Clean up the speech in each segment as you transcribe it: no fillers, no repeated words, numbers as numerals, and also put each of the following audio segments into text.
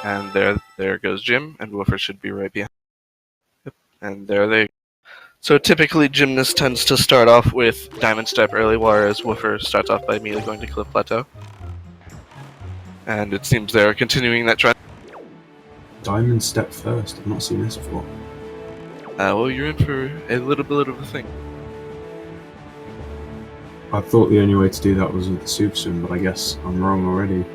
And there goes Jim, and Woofer should be right behind. Yep. And there they. So typically, Gymnast tends to start off with Diamond Step early, whereas Woofer starts off by immediately going to Cliff Plateau. And it seems they're continuing that trend. Diamond Step first. I've not seen this before. Well, you're in for a little bit of a thing. I thought the only way to do that was with the Super Swim, but I guess I'm wrong already.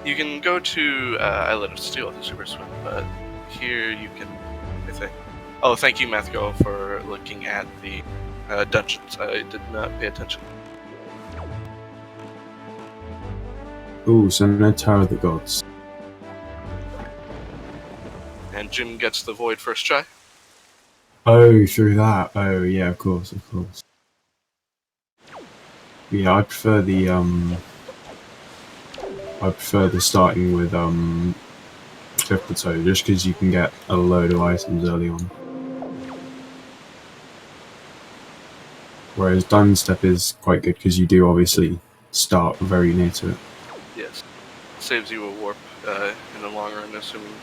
You can go to Islet of Steel with the Super Swim, but here you can, I think. Oh, thank you, Mathgo, for looking at the dungeons. I did not pay attention. Ooh, so no Tower of the Gods. And Jim gets the Void first try. Oh, through that. Oh, yeah, of course. Yeah, I prefer the starting with Cliff Plateau, just because you can get a load of items early on. Whereas Diamond Step is quite good because you do obviously start very near to it. Yes. Saves you a warp in the long run, assuming.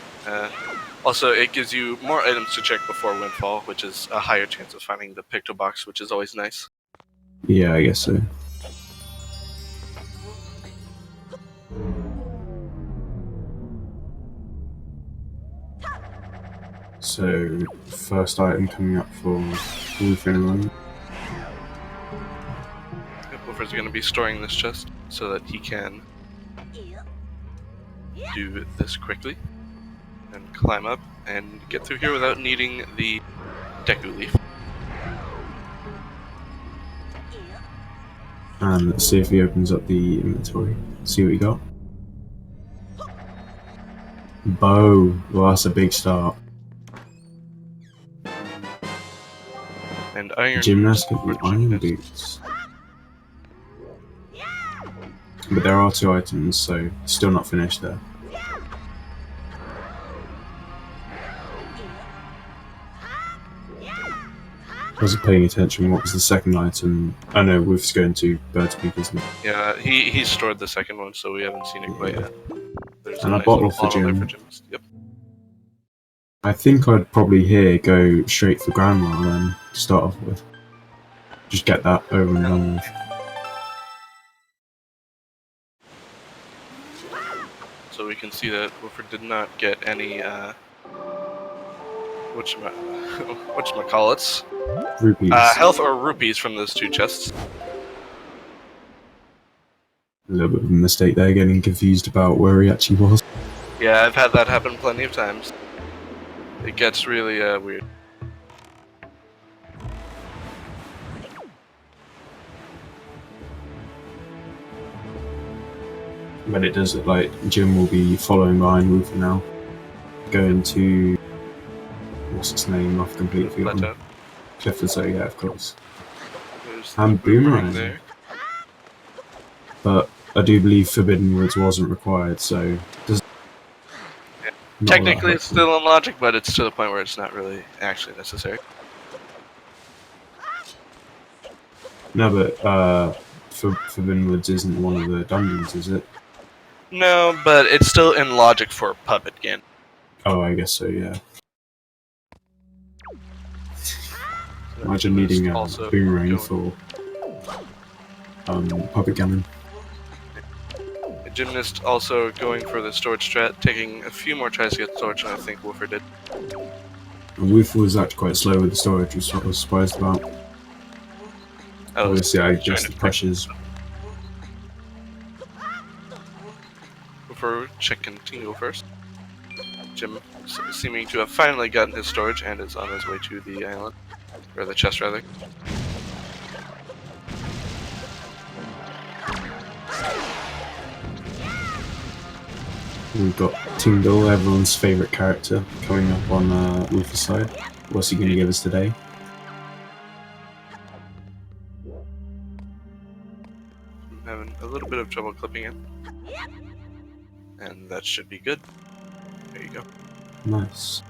Also, it gives you more items to check before Windfall, which is a higher chance of finding the Picto Box, which is always nice. Yeah, I guess so. So, first item coming up for Woofer. Woofer's going to be storing this chest so that he can do this quickly and climb up and get through here without needing the Deku Leaf. And let's see if he opens up the inventory. See what we got. Bow. Well, that's a big start. And iron Iron boots. But there are 2 items, so still not finished there. I wasn't paying attention. What was the second item? Oh no, Wolf's going to Bird's Peak, isn't it? Yeah, he stored the second one, so we haven't seen it quite yet. There's And a nice bottle for there Jim. Yep. I think I'd probably here go straight for Grandma then to start off with. Just get that over and done with. So we can see that Woofer did not get any whatchamacallits? Rupees. Health or rupees from those 2 chests. A little bit of a mistake there, getting confused about where he actually was. Yeah, I've had that happen plenty of times. It gets really weird. But it does look like Jim will be following behind Woofer now. Going to... what's its name? I've completely forgotten. Cliff Plateau, yeah, of course. And Boomerang there. But I do believe Forbidden Woods wasn't required, so... Yeah. Technically it's still in logic, but it's to the point where it's not really actually necessary. No, but Forbidden Woods isn't one of the dungeons, is it? No, but it's still in logic for Puppet Game. Oh, I guess so, yeah. Imagine needing a boomerang for Puppet Gammon. Gymnast also going for the storage strat, taking a few more tries to get storage than I think Woofer did. And Woofer was actually quite slow with the storage, which I was surprised about. Obviously, I guess the pressures. Woofer checking Tingle first. Jim seeming to have finally gotten his storage and is on his way to the island. Or the chest, rather. We've got Tingle, everyone's favourite character, coming up on Woofer's side. What's he going to give us today? I'm having a little bit of trouble clipping it. And that should be good. There you go. Nice.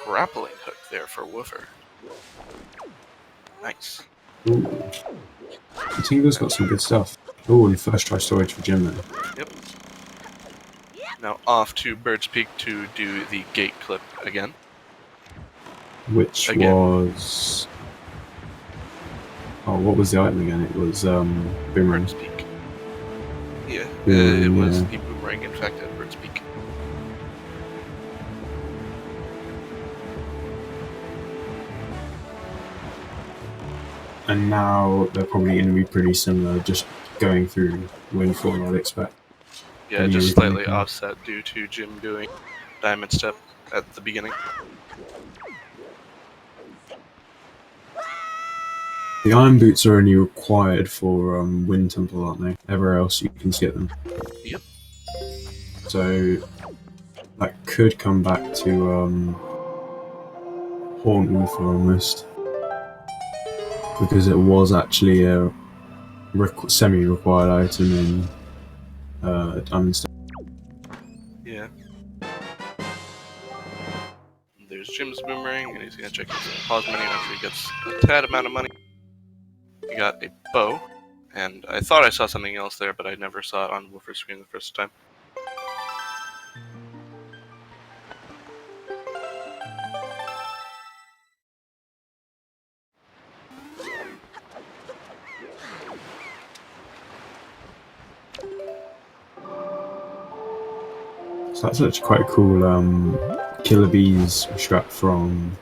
Grappling hook there for Woofer. Nice. Ooh. Tingle's got some good stuff. Oh, and first try storage for Jim then. Yep. Now off to Bird's Peak to do the gate clip again. Which was... Oh, what was the item again? It was Boomerang. Bird's Peak. Yeah, Boomerang, it was yeah. the Boomerang, in fact, at Bird's Peak. And now they're probably going to be pretty similar, just going through Windfall, I'd expect. Yeah, just slightly offset due to Jim doing Diamond Step at the beginning. The Iron Boots are only required for Wind Temple, aren't they? Everywhere else you can skip them. Yep. So that could come back to Haunt Woofer almost. Because it was actually a semi-required item in Diamond Step. Yeah. There's Jim's Boomerang, and he's gonna check his pause menu after he gets a tad amount of money. He got a bow, and I thought I saw something else there, but I never saw it on Woofer's screen the first time. So that's actually quite a cool Killer Bees strap from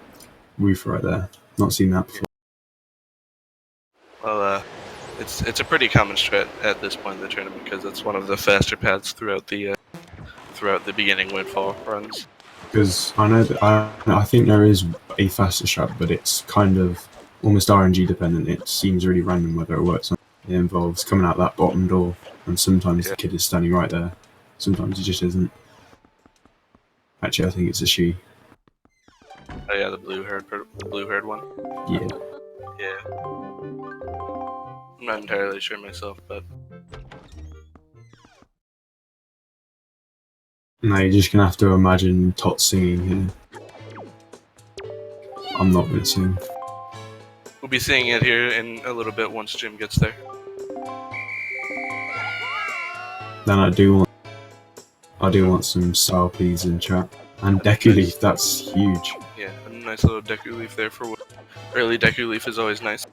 Woofer right there. Not seen that before. Well, it's a pretty common strat at this point in the tournament because it's one of the faster paths throughout the beginning Windfall runs. Because I know that I think there is a faster strap, but it's kind of almost RNG dependent. It seems really random whether it works. It involves coming out that bottom door, and sometimes the kid is standing right there. Sometimes he just isn't. Actually, I think it's a she. Oh yeah, the blue-haired one. Yeah. Yeah. I'm not entirely sure myself, but No, you're just gonna have to imagine Tot singing here. I'm not gonna sing. we'll be seeing it here in a little bit once Jim gets there. Then I do want some sour please in chat. And Deku Leaf, that's huge. Yeah, a nice little Deku Leaf there for what early Deku Leaf is always nice,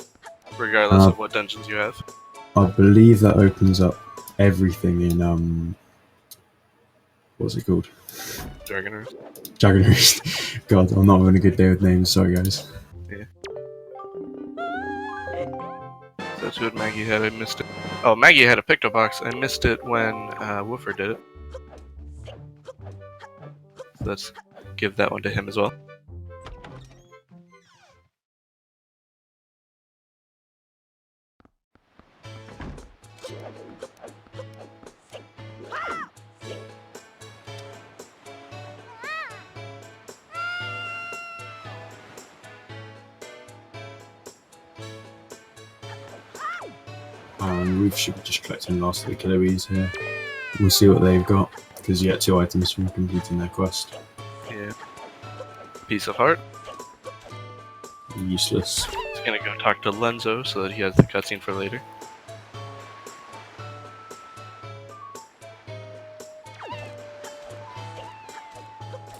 regardless of what dungeons you have. I believe that opens up everything in what's it called? Dragon Roost. Dragon Roost. God, I'm not having a good day with names, sorry guys. Yeah. That's what Maggie had, I missed it. Oh, Maggie had a Picto Box, I missed it when Woofer did it. So let's give that one to him as well. We should be just collecting the last of the Killer Bees here. We'll see what they've got, because you get 2 items from completing their quest. Yeah. Piece of Heart. Useless. He's gonna go talk to Lenzo so that he has the cutscene for later.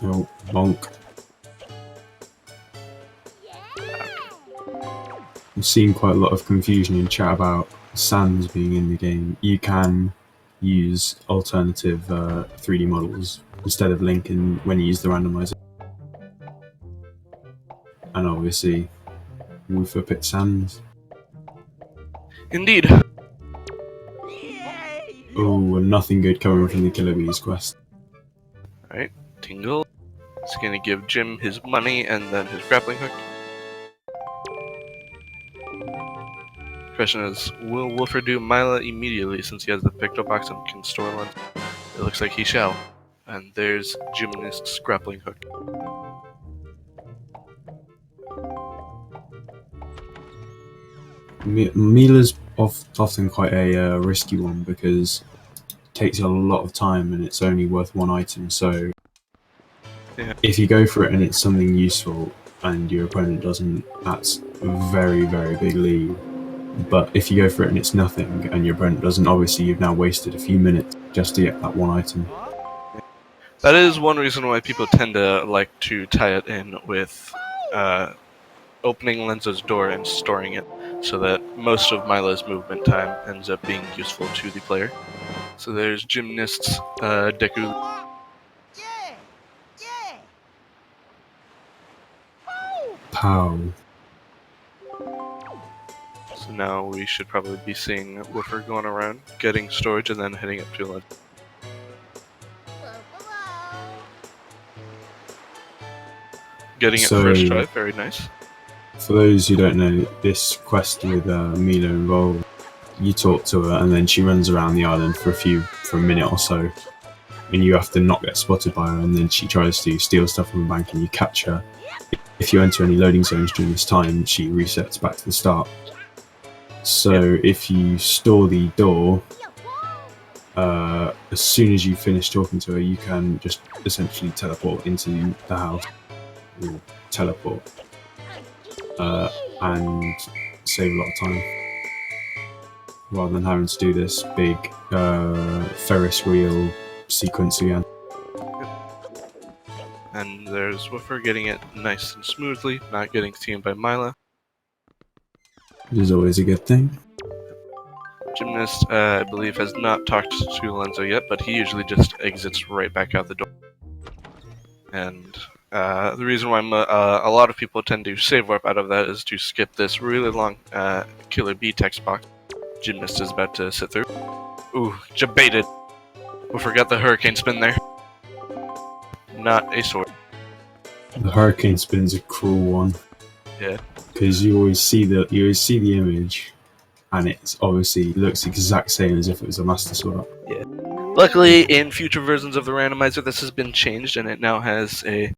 Oh, bonk. I've seen quite a lot of confusion in chat about sands being in the game. You can use alternative 3D models instead of Link when you use the randomizer. And obviously, Woofer picked sands. Indeed. Oh, nothing good coming from the Killer Bees quest. Alright, Tingle. He's gonna give Jim his money and then his grappling hook. Question is, will Woofer do Mila immediately since he has the Picto Box and can store one? It looks like he shall. And there's Gymnast's grappling hook. Mila's often quite a risky one because it takes a lot of time and it's only worth 1 item, so if you go for it and it's something useful and your opponent doesn't, that's a very, very big lead. But if you go for it and it's nothing and your opponent doesn't, obviously you've now wasted a few minutes just to get that 1 item. That is one reason why people tend to like to tie it in with opening Lenzo's door and storing it, so that most of Milo's movement time ends up being useful to the player. So there's Gymnast's Deku. Pow. So now we should probably be seeing Woofer going around, getting storage, and then heading up to Lenzo. Getting it first try, very nice. For those who don't know, this quest with Mila involved, you talk to her and then she runs around the island for a minute or so, and you have to not get spotted by her, and then she tries to steal stuff from the bank and you catch her. If you enter any loading zones during this time, she resets back to the start. So if you store the door, as soon as you finish talking to her, you can just essentially teleport into the house. Or teleport. And save a lot of time. Rather than having to do this big Ferris wheel sequence again. And there's Woofer getting it nice and smoothly, not getting teamed by Mila. Which is always a good thing. Gymnast, I believe, has not talked to Lenzo yet, but he usually just exits right back out the door. And the reason why a lot of people tend to save warp out of that is to skip this really long Killer Bee text box Gymnast is about to sit through. Ooh, jebaited. We forgot the hurricane spin there. Not a sword. The hurricane spin's a cruel one. Yeah. Because you always see the image, and it obviously looks the exact same as if it was a Master Sword up. Yeah. Luckily, in future versions of the Randomizer, this has been changed, and it now has a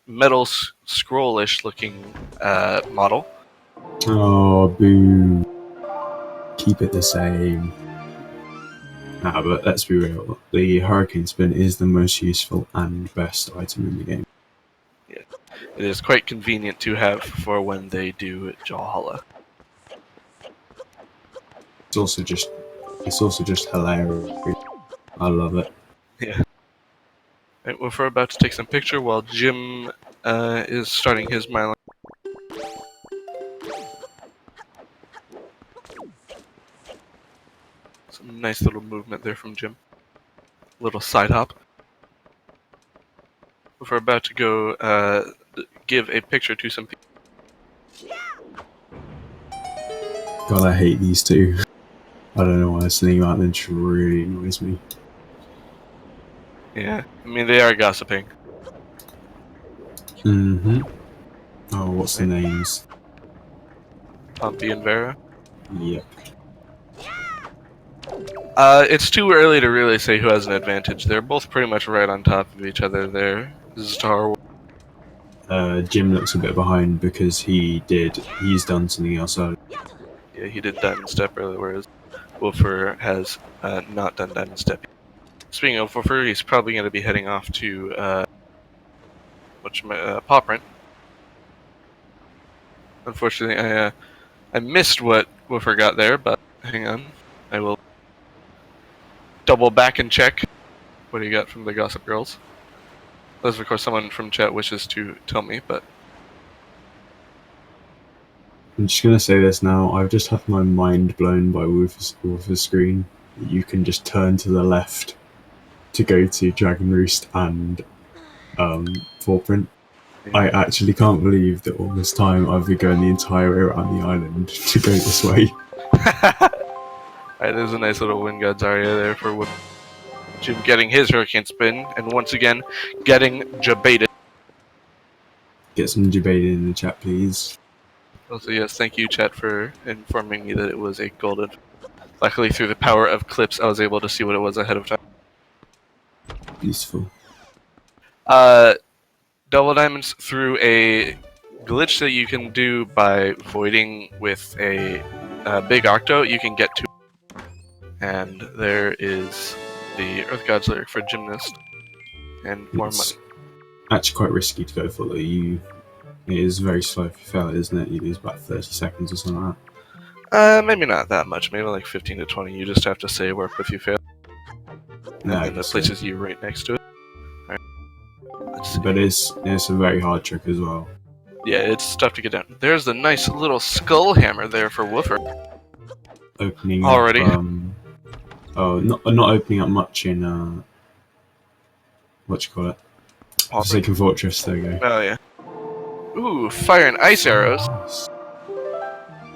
metal scrollish looking model. Oh, boo. Keep it the same. Nah, but let's be real. The Hurricane Spin is the most useful and best item in the game. Yeah. It is quite convenient to have for when they do Jawhala. It's also just hilarious. I love it. Yeah. Right, well, we're about to take some picture while Jim is starting his Milo. Some nice little movement there from Jim. Little side hop. We're about to go give a picture to some people. God, I hate these two. I don't know why sitting out then really annoys me. Yeah, I mean, they are gossiping. Mm-hmm. Oh, what's the names? Pompey and Vera. Yep. It's too early to really say who has an advantage. They're both pretty much right on top of each other there. Star Wars. Jim looks a bit behind because he's done something else. Yeah, he did Diamond Step earlier, whereas Woofer has not done Diamond Step. Speaking of Woofer, he's probably going to be heading off to Paw Print. Unfortunately, I missed what Woofer got there, but hang on. I will double back and check what he got from the Gossip Girls. Unless, of course, someone from chat wishes to tell me, but... I'm just going to say this now. I've just had my mind blown by Woofer's screen. You can just turn to the left to go to Dragon Roost and Foreprint. Yeah. I actually can't believe that all this time I've been going the entire way around the island to go this way. Alright, there's a nice little Wind God's Aria there for Jim getting his Hurricane Spin, and once again, getting jebaited. Get some jebaited in the chat, please. Also, yes, thank you, chat, for informing me that it was a golden. Luckily, through the power of clips, I was able to see what it was ahead of time. Beautiful. Double diamonds through a glitch that you can do by voiding with a big octo. You can get to, and there is the Earth God's lyric for Gymnast, and more money. Actually, quite risky to go for it. It is very slow if you fail it, isn't it? You lose about 30 seconds or something like that. Maybe not that much. Maybe like 15 to 20. You just have to say warp if you fail. and then it places you right next to it. Alright. Let's see. But it's a very hard trick as well. Yeah, it's tough to get down. There's the nice little skull hammer there for Woofer. Opening Already. up, not opening up much in what you call it? Forsaken Fortress. There you go. Oh yeah. Ooh, fire and ice arrows. Nice.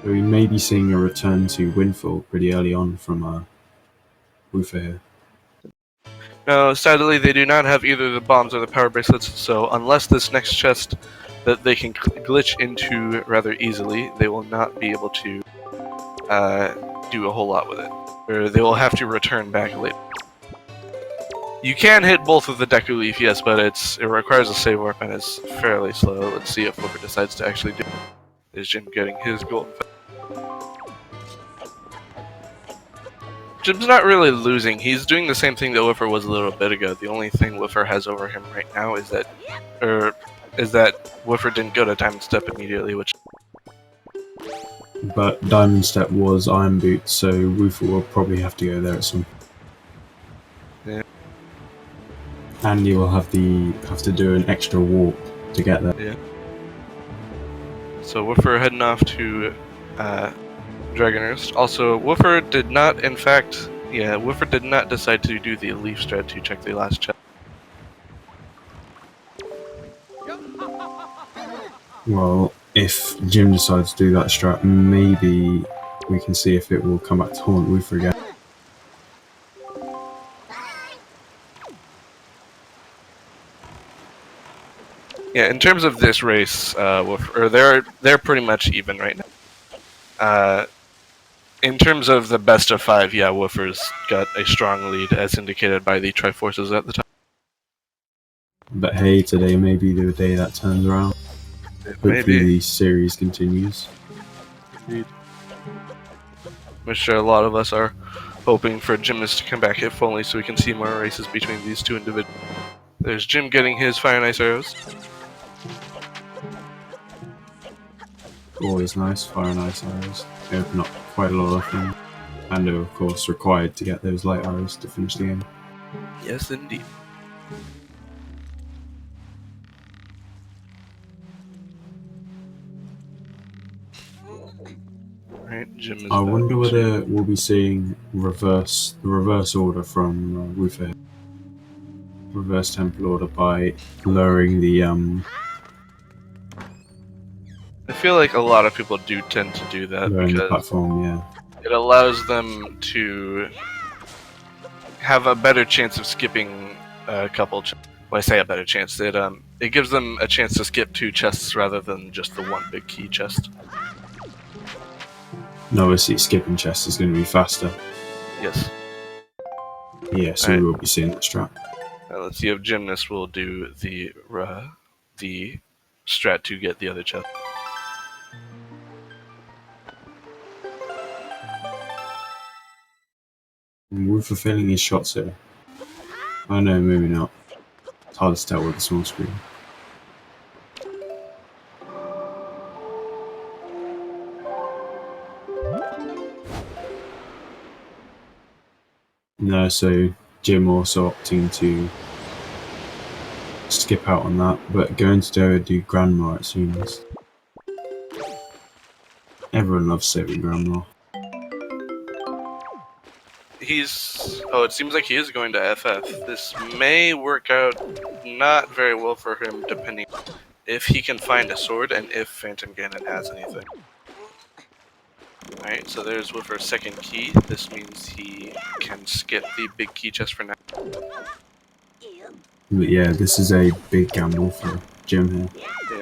We may be seeing a return to Windfall pretty early on from Woofer here. No, sadly they do not have either the bombs or the power bracelets, so unless this next chest that they can glitch into rather easily, they will not be able to do a whole lot with it. Or they will have to return back later. You can hit both with the Deku Leaf, yes, but it requires a save warp and is fairly slow. Let's see if Woofer decides to actually do it. Is Jim getting his golden? Jim's not really losing. He's doing the same thing that Woofer was a little bit ago. The only thing Woofer has over him right now is that Woofer didn't go to Diamond Step immediately, which. But Diamond Step was Iron Boot, so Woofer will probably have to go there at some. Yeah. And you will have to do an extra warp to get there. Yeah. So Woofer heading off to Dragonurst. Also, Woofer did not, in fact, Woofer did not decide to do the Leaf Strat to check the last chest. Well, if Jim decides to do that strat, maybe we can see if it will come back to haunt Woofer again. Yeah, in terms of this race, Woofer, they're pretty much even right now. In terms of the best of 5, yeah, Woofer's got a strong lead, as indicated by the Triforces at the top. But hey, today may be the day that turns around. Hopefully the series continues. Indeed. I'm sure a lot of us are hoping for Gymnast to come back if only so we can see more races between these two individuals. There's Jim getting his fire and ice arrows. Always nice, fire and ice arrows. They open up quite a lot of things. And they're of course required to get those light arrows to finish the game. Yes, indeed. Right, Jim is I wonder whether we'll be seeing the reverse order from Woofer. Reverse Temple Order by lowering the I feel like a lot of people do tend to do that lowering the because platform, yeah. it allows them to have a better chance of skipping a couple. When I say a better chance, it gives them a chance to skip 2 chests rather than just the one big key chest. No, obviously skipping chests is going to be faster. Yes. Yeah, so we will be seeing that strat. Let's see if Gymnast will do the strat to get the other chest. Woofer failing his shots here. Oh no, maybe not. It's hard to tell with the small screen. No, so Jim also opting to skip out on that, but going to do Grandma it seems. Everyone loves saving Grandma. It seems like he is going to FF. This may work out not very well for him, depending if he can find a sword and if Phantom Ganon has anything. Alright, so there's Woofer's second key. This means he can skip the big key chest for now. But yeah, this is a big gamble for Jim here. Yeah.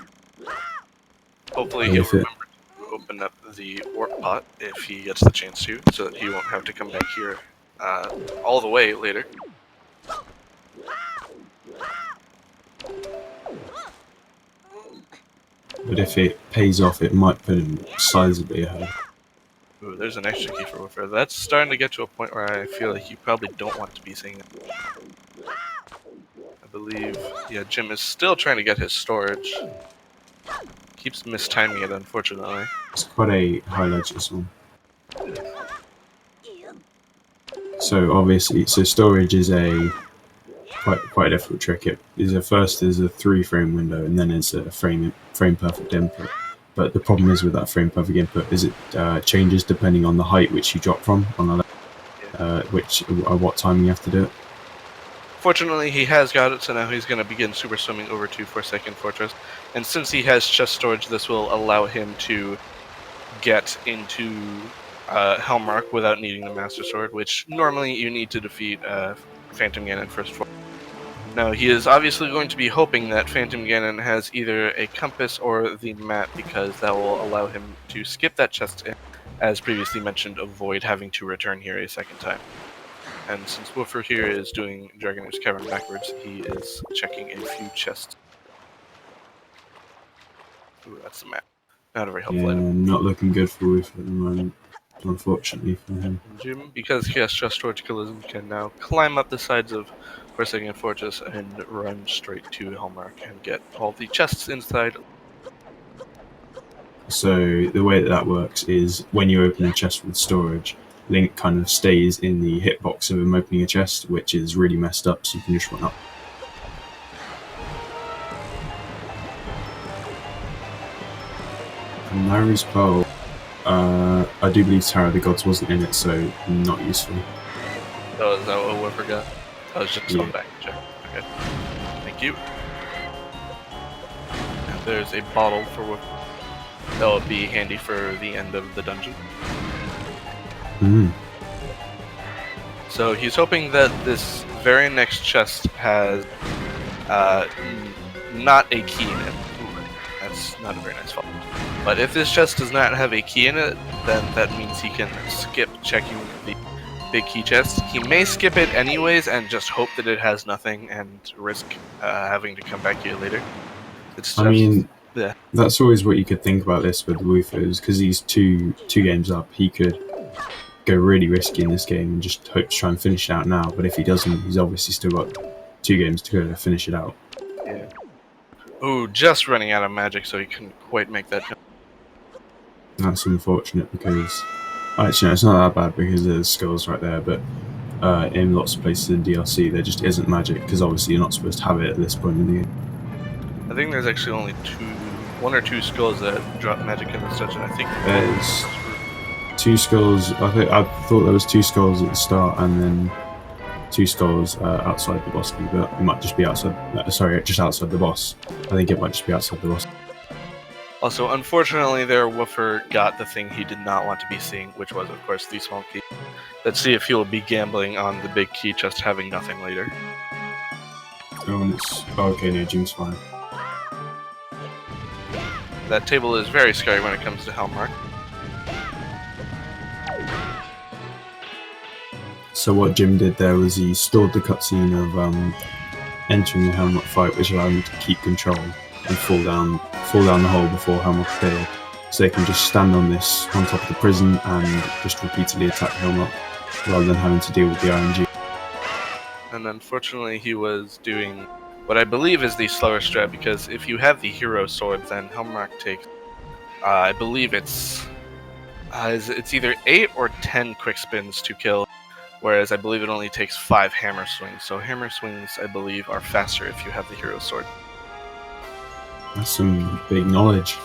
Hopefully he'll remember to open up the warp pot if he gets the chance to, so that he won't have to come back here all the way later. But if it pays off, it might put him sizably ahead. Ooh, there's an extra key for Woofer. That's starting to get to a point where I feel like you probably don't want to be seeing it. I believe, yeah, Jim is still trying to get his storage. Keeps mistiming it, unfortunately. It's quite a high ledge, this one. So obviously, storage is a quite a difficult trick. It is first is a 3-frame window, and then it's a frame perfect input. But the problem is with that frame perfect input is it changes depending on the height which you drop from on the left, which at what time you have to do it. Fortunately, he has got it, so now he's going to begin super swimming over to Forsaken Fortress. And since he has chest storage, this will allow him to get into Hellmark without needing the Master Sword, which normally you need to defeat Phantom Ganon first. Now, he is obviously going to be hoping that Phantom Ganon has either a compass or the map, because that will allow him to skip that chest and, as previously mentioned, avoid having to return here a second time. And since Woofer here is doing Dragonair's Cavern backwards, he is checking a few chests. Ooh, that's the map. Not a very helpful item. Not looking good for Woofer at the moment, unfortunately for him. Jim, because he has chest storage killism, can now climb up the sides of Forsaken Fortress and run straight to Hellmark and get all the chests inside. So the way that works is when you open a chest with storage, Link kind of stays in the hitbox of him opening a chest, which is really messed up, so you can just run up. And Larry's Pearl, I do believe Tower of the Gods wasn't in it, so not useful. Oh, is that what Woofer got? I was just going back to check. Okay. Thank you. And there's a bottle for Woofer. That'll be handy for the end of the dungeon. So he's hoping that this very next chest has not a key in it. Ooh, that's not a very nice fall. But if this chest does not have a key in it, then that means he can skip checking the big key chest. He may skip it anyways and just hope that it has nothing and risk having to come back here later. It's just, I mean, yeah. That's always what you could think about this with Woofers, because he's two games up. He could go really risky in this game and just hope to try and finish it out now. But if he doesn't, he's obviously still got 2 games to go to finish it out. Yeah. Ooh, just running out of magic, so he couldn't quite make that jump. That's unfortunate because, actually, no, it's not that bad because there's skulls right there. But in lots of places in DLC, there just isn't magic because obviously you're not supposed to have it at this point in the game. I think there's actually only 1 or 2 skulls that drop magic in this dungeon. I think there's 2 skulls. I thought there was 2 skulls at the start, and then 2 skulls outside the boss key, but it might just be outside. Just outside the boss. I think it might just be outside the boss. Also, unfortunately, there Woofer got the thing he did not want to be seeing, which was, of course, the small key. Let's see if he'll be gambling on the big key just having nothing later. Oh, and it's okay. No, Jim's fine. That table is very scary when it comes to Hellmark. So what Jim did there was he stored the cutscene of entering the Hellmark fight, which allowed him to keep control and fall down the hole before Hellmark appeared. So they can just stand on top of the prison and just repeatedly attack Hellmark, rather than having to deal with the RNG. And unfortunately, he was doing what I believe is the slower strat, because if you have the hero sword, then Hellmark takes, I believe it's either 8 or 10 quick spins to kill, whereas I believe it only takes 5 hammer swings. So hammer swings, I believe, are faster if you have the hero sword. That's some big knowledge.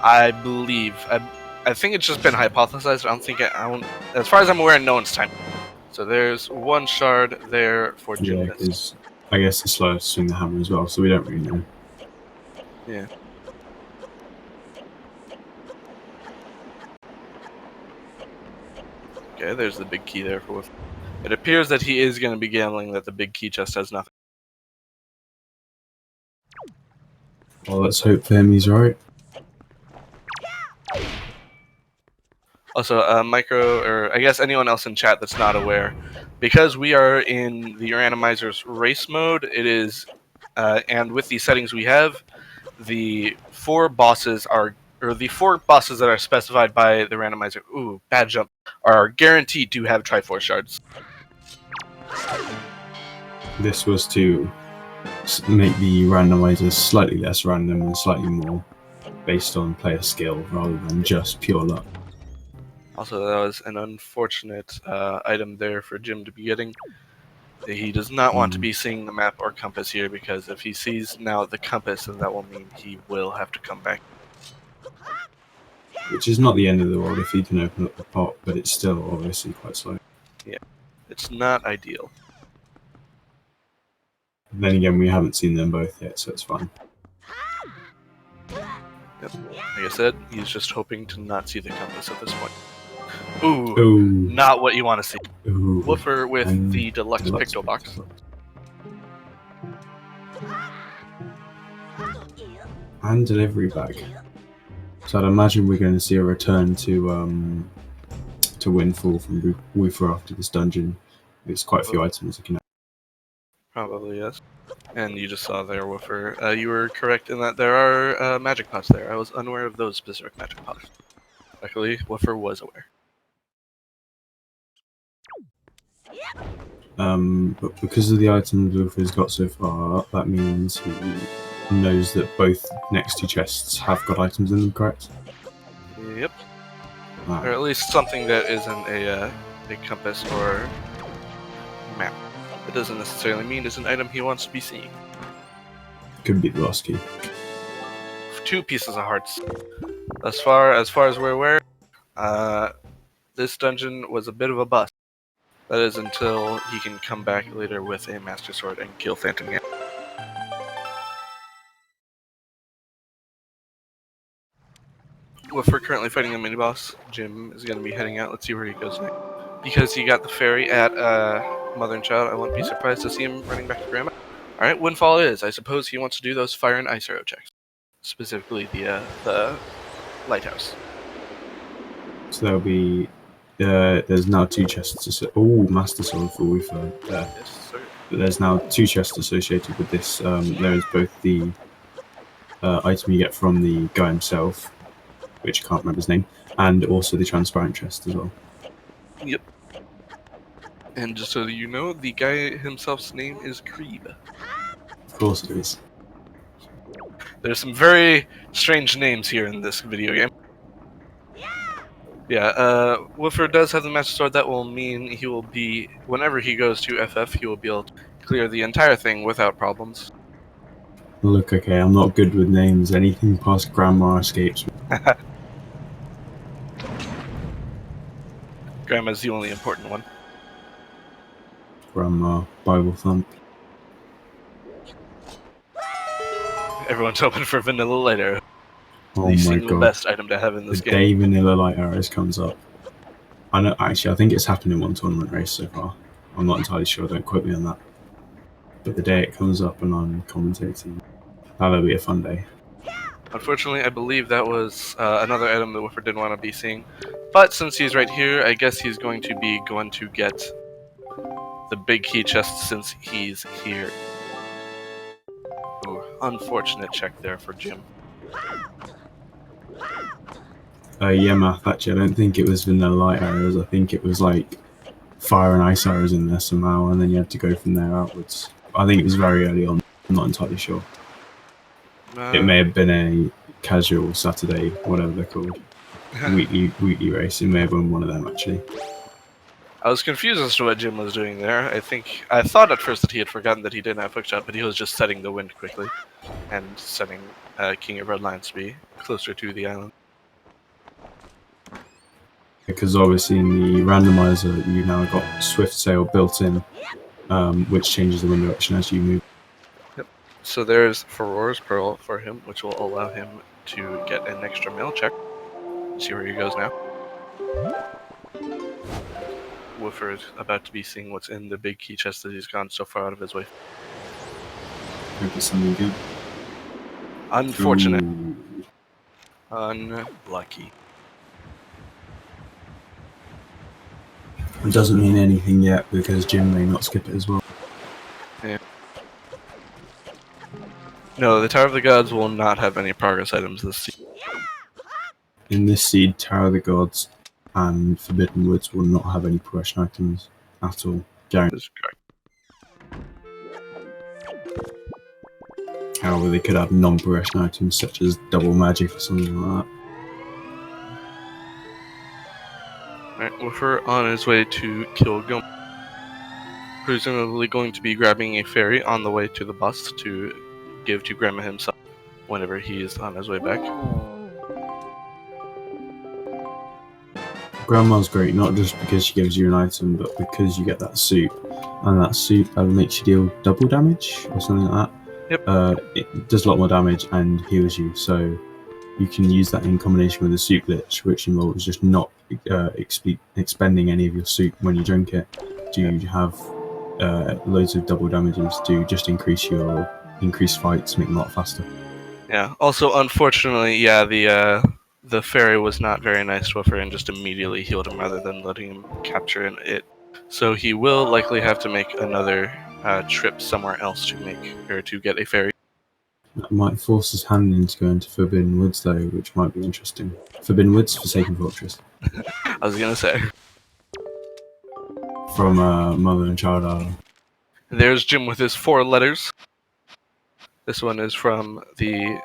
I believe. I think it's just been hypothesized. As far as I'm aware, no one's time. So there's 1 shard there for Gymnast. Yeah, because I guess it's slow to swing the hammer as well, so we don't really know. Yeah. Okay, there's the big key there for Woofer. It appears that he is going to be gambling that the big key chest has nothing. Well, let's hope for him he's right. Also, or I guess anyone else in chat that's not aware, because we are in the Randomizer's race mode, it is, and with the settings we have, the 4 bosses that are specified by the Randomizer, ooh, bad jump, are guaranteed to have Triforce shards. This was to make the randomizer slightly less random and slightly more based on player skill rather than just pure luck. Also, that was an unfortunate item there for Jim to be getting. He does not want to be seeing the map or compass here, because if he sees now the compass, then that will mean he will have to come back. Which is not the end of the world if he can open up the pot, but it's still obviously quite slow. Yeah, it's not ideal. Then again, we haven't seen them both yet, so it's fine. Yep. Like I said, he's just hoping to not see the compass at this point. Ooh, Ooh. not what you want to see. Ooh. Woofer with the deluxe picto box. And delivery bag. So I'd imagine we're going to see a return to Windfall from Woofer after this dungeon. There's quite a few items you can have. Probably, yes. And you just saw there, Woofer. You were correct in that there are magic pots there. I was unaware of those specific magic pots. Luckily, Woofer was aware. But because of the items Woofer's got so far, that means he knows that both next two chests have got items in them, correct? Yep. Or at least something that isn't a compass or map. It doesn't necessarily mean it's an item he wants to be seeing. Could be the lost key. 2 pieces of hearts. As far as we're aware, this dungeon was a bit of a bust. That is until he can come back later with a Master Sword and kill Phantom Hand. Well, if we're currently fighting a mini-boss, Jim is going to be heading out. Let's see where he goes next. Because he got the fairy at Mother and Child, I wouldn't be surprised to see him running back to Grandma. Alright, Windfall is. I suppose he wants to do those fire and ice arrow checks. Specifically the lighthouse. So there'll be... there's now 2 chests... Oh, Master Sword for Woofer there. Yes, sir. But there's now 2 chests associated with this. There is both the item you get from the guy himself, which I can't remember his name, and also the transparent chest as well. Yep. And just so that you know, the guy himself's name is Creeb. Of course it is. There's some very strange names here in this video game. Yeah, Woofer does have the Master Sword. That will mean he will be, whenever he goes to FF, he will be able to clear the entire thing without problems. Look, okay, I'm not good with names. Anything past Grandma escapes me. Grandma's the only important one. Grandma, Bible Thump. Everyone's hoping for Vanilla Light Arrow. Oh the my single god. best item to have in this The game. day Vanilla Light Arrows comes up. I know, actually, I think it's happened in one tournament race so far. I'm not entirely sure, don't quote me on that. But the day it comes up and I'm commentating, that'll be a fun day. Unfortunately, I believe that was another item that Woofer didn't want to be seeing. But since he's right here, I guess he's going to be to get the big key chest since he's here. Ooh, unfortunate check there for Jim. Yeah, Math, actually, I don't think it was Vanilla Light Arrows. I think it was like fire and ice arrows in there somehow, and then you had to go from there outwards. I think it was very early on. I'm not entirely sure. It may have been a casual Saturday, whatever they're called, weekly race. It may have been one of them, actually. I was confused as to what Jim was doing there. I thought at first that he had forgotten that he didn't have hookshot, but he was just setting the wind quickly and setting King of Redlands to be closer to the island. Because obviously in the randomizer, you now got Swift Sail built in, which changes the wind direction as you move. Yep. So there's Furor's Pearl for him, which will allow him to get an extra mail check. See where he goes now. Woofer is about to be seeing what's in the big key chest that he's gone so far out of his way. Hope it's something good. Unfortunate. Ooh. Unlucky. It doesn't mean anything yet because Jim may not skip it as well. Yeah. No, the Tower of the Gods will not have any progress items this season. In this seed, Tower of the Gods and Forbidden Woods will not have any progression items at all. Guaranteed. This is correct. However, they could have non-progression items such as double magic or something like that. Woofer on his way to kill Gum. Presumably going to be grabbing a ferry on the way to the bus to give to Grandma himself whenever he is on his way back. Grandma's great, not just because she gives you an item, but because you get that soup. And that soup makes you deal double damage or something like that. Yep. It does a lot more damage and heals you, so you can use that in combination with the soup glitch, which involves just not expending any of your soup when you drink it. Do you have loads of double damages to just increase fights, make them a lot faster. Yeah. Also, unfortunately, yeah, the fairy was not very nice to Woofer and just immediately healed him rather than letting him capture it. So he will likely have to make another trip somewhere else to get a ferry. That might force his hand into going to Forbidden Woods though, which might be interesting. Forbidden Woods, Forsaken Fortress. I was gonna say. From Mother and Child Island. There's Jim with his 4 letters. This one is from the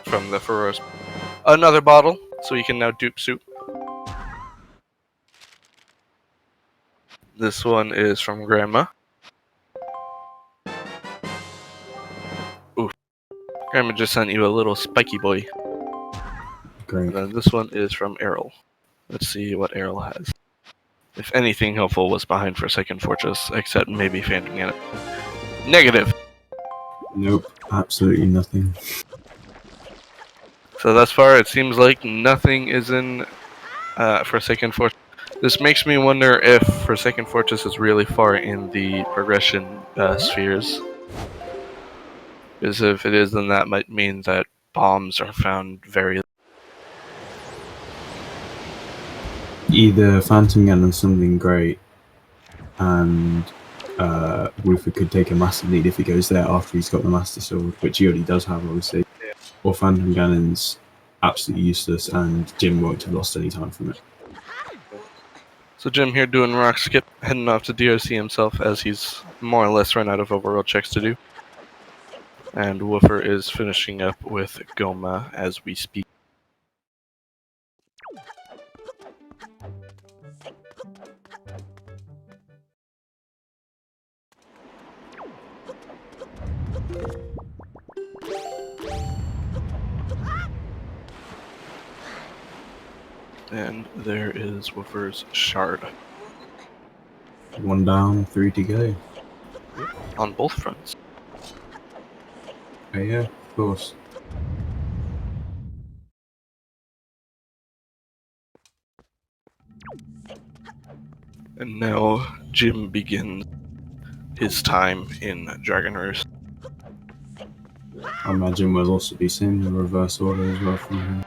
Ferros. Another bottle, so you can now dupe soup. This one is from Grandma. Oof. Grandma just sent you a little spiky boy. Great. And then this one is from Errol. Let's see what Errol has. If anything helpful was behind Forsaken Fortress, except maybe Phantom Gannet. Negative! Nope, absolutely nothing. So thus far, it seems like nothing is in Forsaken Fortress. This makes me wonder if Forsaken Fortress is really far in the progression spheres. Because if it is, then that might mean that bombs are found very... Either Phantom Gun or something great, and Woofer could take a massive lead if he goes there after he's got the Master Sword, which he already does have, obviously. Yeah. Or Phantom Gannon's absolutely useless, and Jim won't have lost any time from it. So Jim here doing rock skip, heading off to DRC himself as he's more or less run out of overworld checks to do. And Woofer is finishing up with Goma as we speak. And there is Woofer's shard. 1 down, 3 to go. On both fronts. Oh yeah, of course. And now Jim begins his time in Dragon Roost. I imagine we'll also be seeing the reverse order as well from him.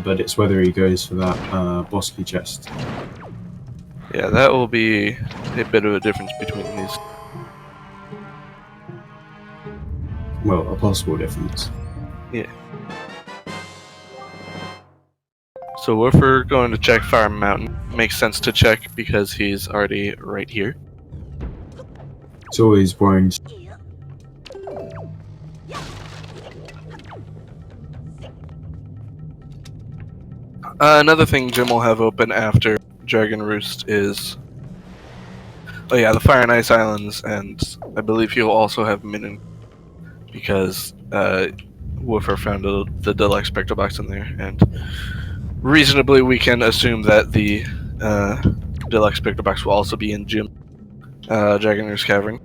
But it's whether he goes for that boss key chest. Yeah, that will be a bit of a difference between these. Well, a possible difference. Yeah. So Woofer going to check Fire Mountain. Makes sense to check because he's already right here. It's always boring. Another thing Jim will have open after Dragon Roost is... Oh yeah, the Fire and Ice Islands, and I believe he'll also have Minun, because Woofer found the Deluxe Spectral Box in there, and reasonably we can assume that the Deluxe Spectral Box will also be in Jim Dragon Roost Cavern.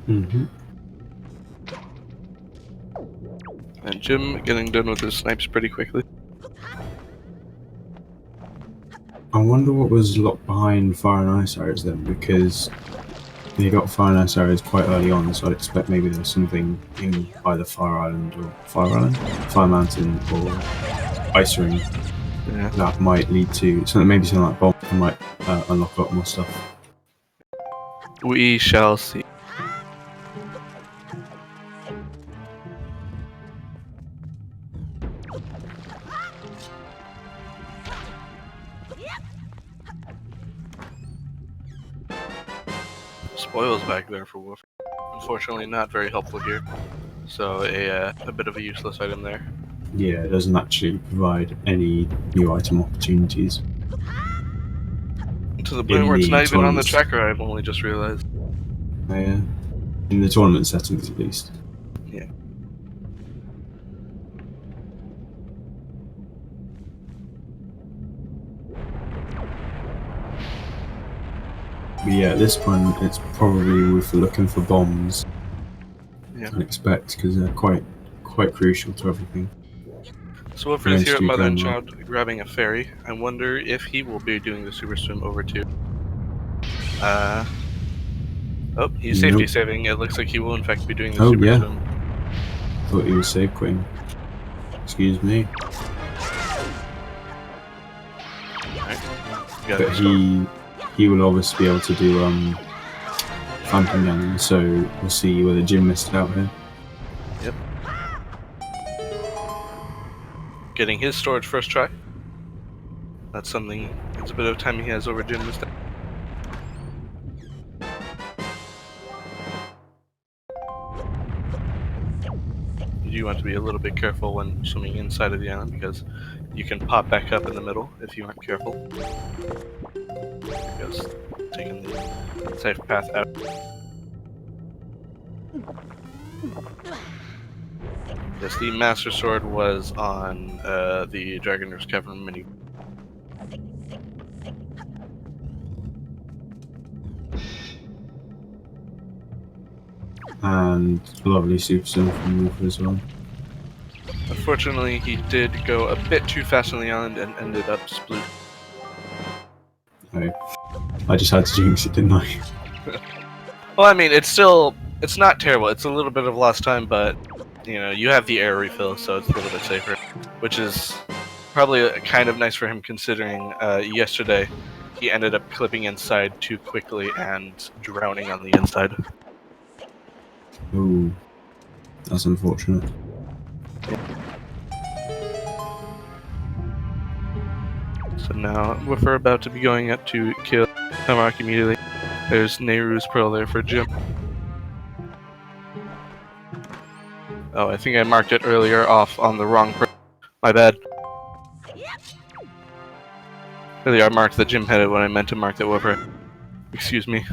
Mm-hmm. And Jim getting done with his snipes pretty quickly. I wonder what was locked behind Fire and Ice Arrows then, because they got Fire and Ice Arrows quite early on, so I'd expect maybe there was something in either Fire Island or Fire Mountain or Ice Ring that might lead to something, maybe something like Bomb that might unlock a lot more stuff. We shall see. Spoils back there for Woofer. Unfortunately not very helpful here. So a bit of a useless item there. Yeah, it doesn't actually provide any new item opportunities. To the point where it's not even on the tracker, I've only just realized. Yeah, in the tournament settings at least. Yeah. But yeah, at this point, it's probably worth looking for bombs. Yeah. I expect, because they're quite crucial to everything. So Woofer is here at Mother and Child grabbing a ferry. I wonder if he will be doing the super swim over to. Oh, he's safety saving. It looks like he will in fact be doing the super swim. Thought he was safe quitting. Excuse me. Right. But he will obviously be able to do phantom gun, so we'll see whether Jim missed out here. Yep. Getting his storage first try. That's something. It's a bit of time he has over Jim this time. You want to be a little bit careful when swimming inside of the island because you can pop back up in the middle if you aren't careful. Because taking the safe path out. Yes, the Master Sword was on the Dragoner's Cavern mini. And lovely super swim from Woofer as well. Unfortunately, he did go a bit too fast on the island and ended up sploot. Oh, I just had to jinx it, didn't I? Well, I mean, it's not terrible. It's a little bit of lost time, but you know, you have the air refill, so it's a little bit safer, which is probably kind of nice for him considering yesterday he ended up clipping inside too quickly and drowning on the inside. Ooh, that's unfortunate. So now we're about to be going up to kill Hamrock immediately. There's Nehru's Pearl there for Jim. Oh, I think I marked it earlier off on the wrong pearl. My bad. Really, I marked that Jim had it when I meant to mark that Woofer. Excuse me.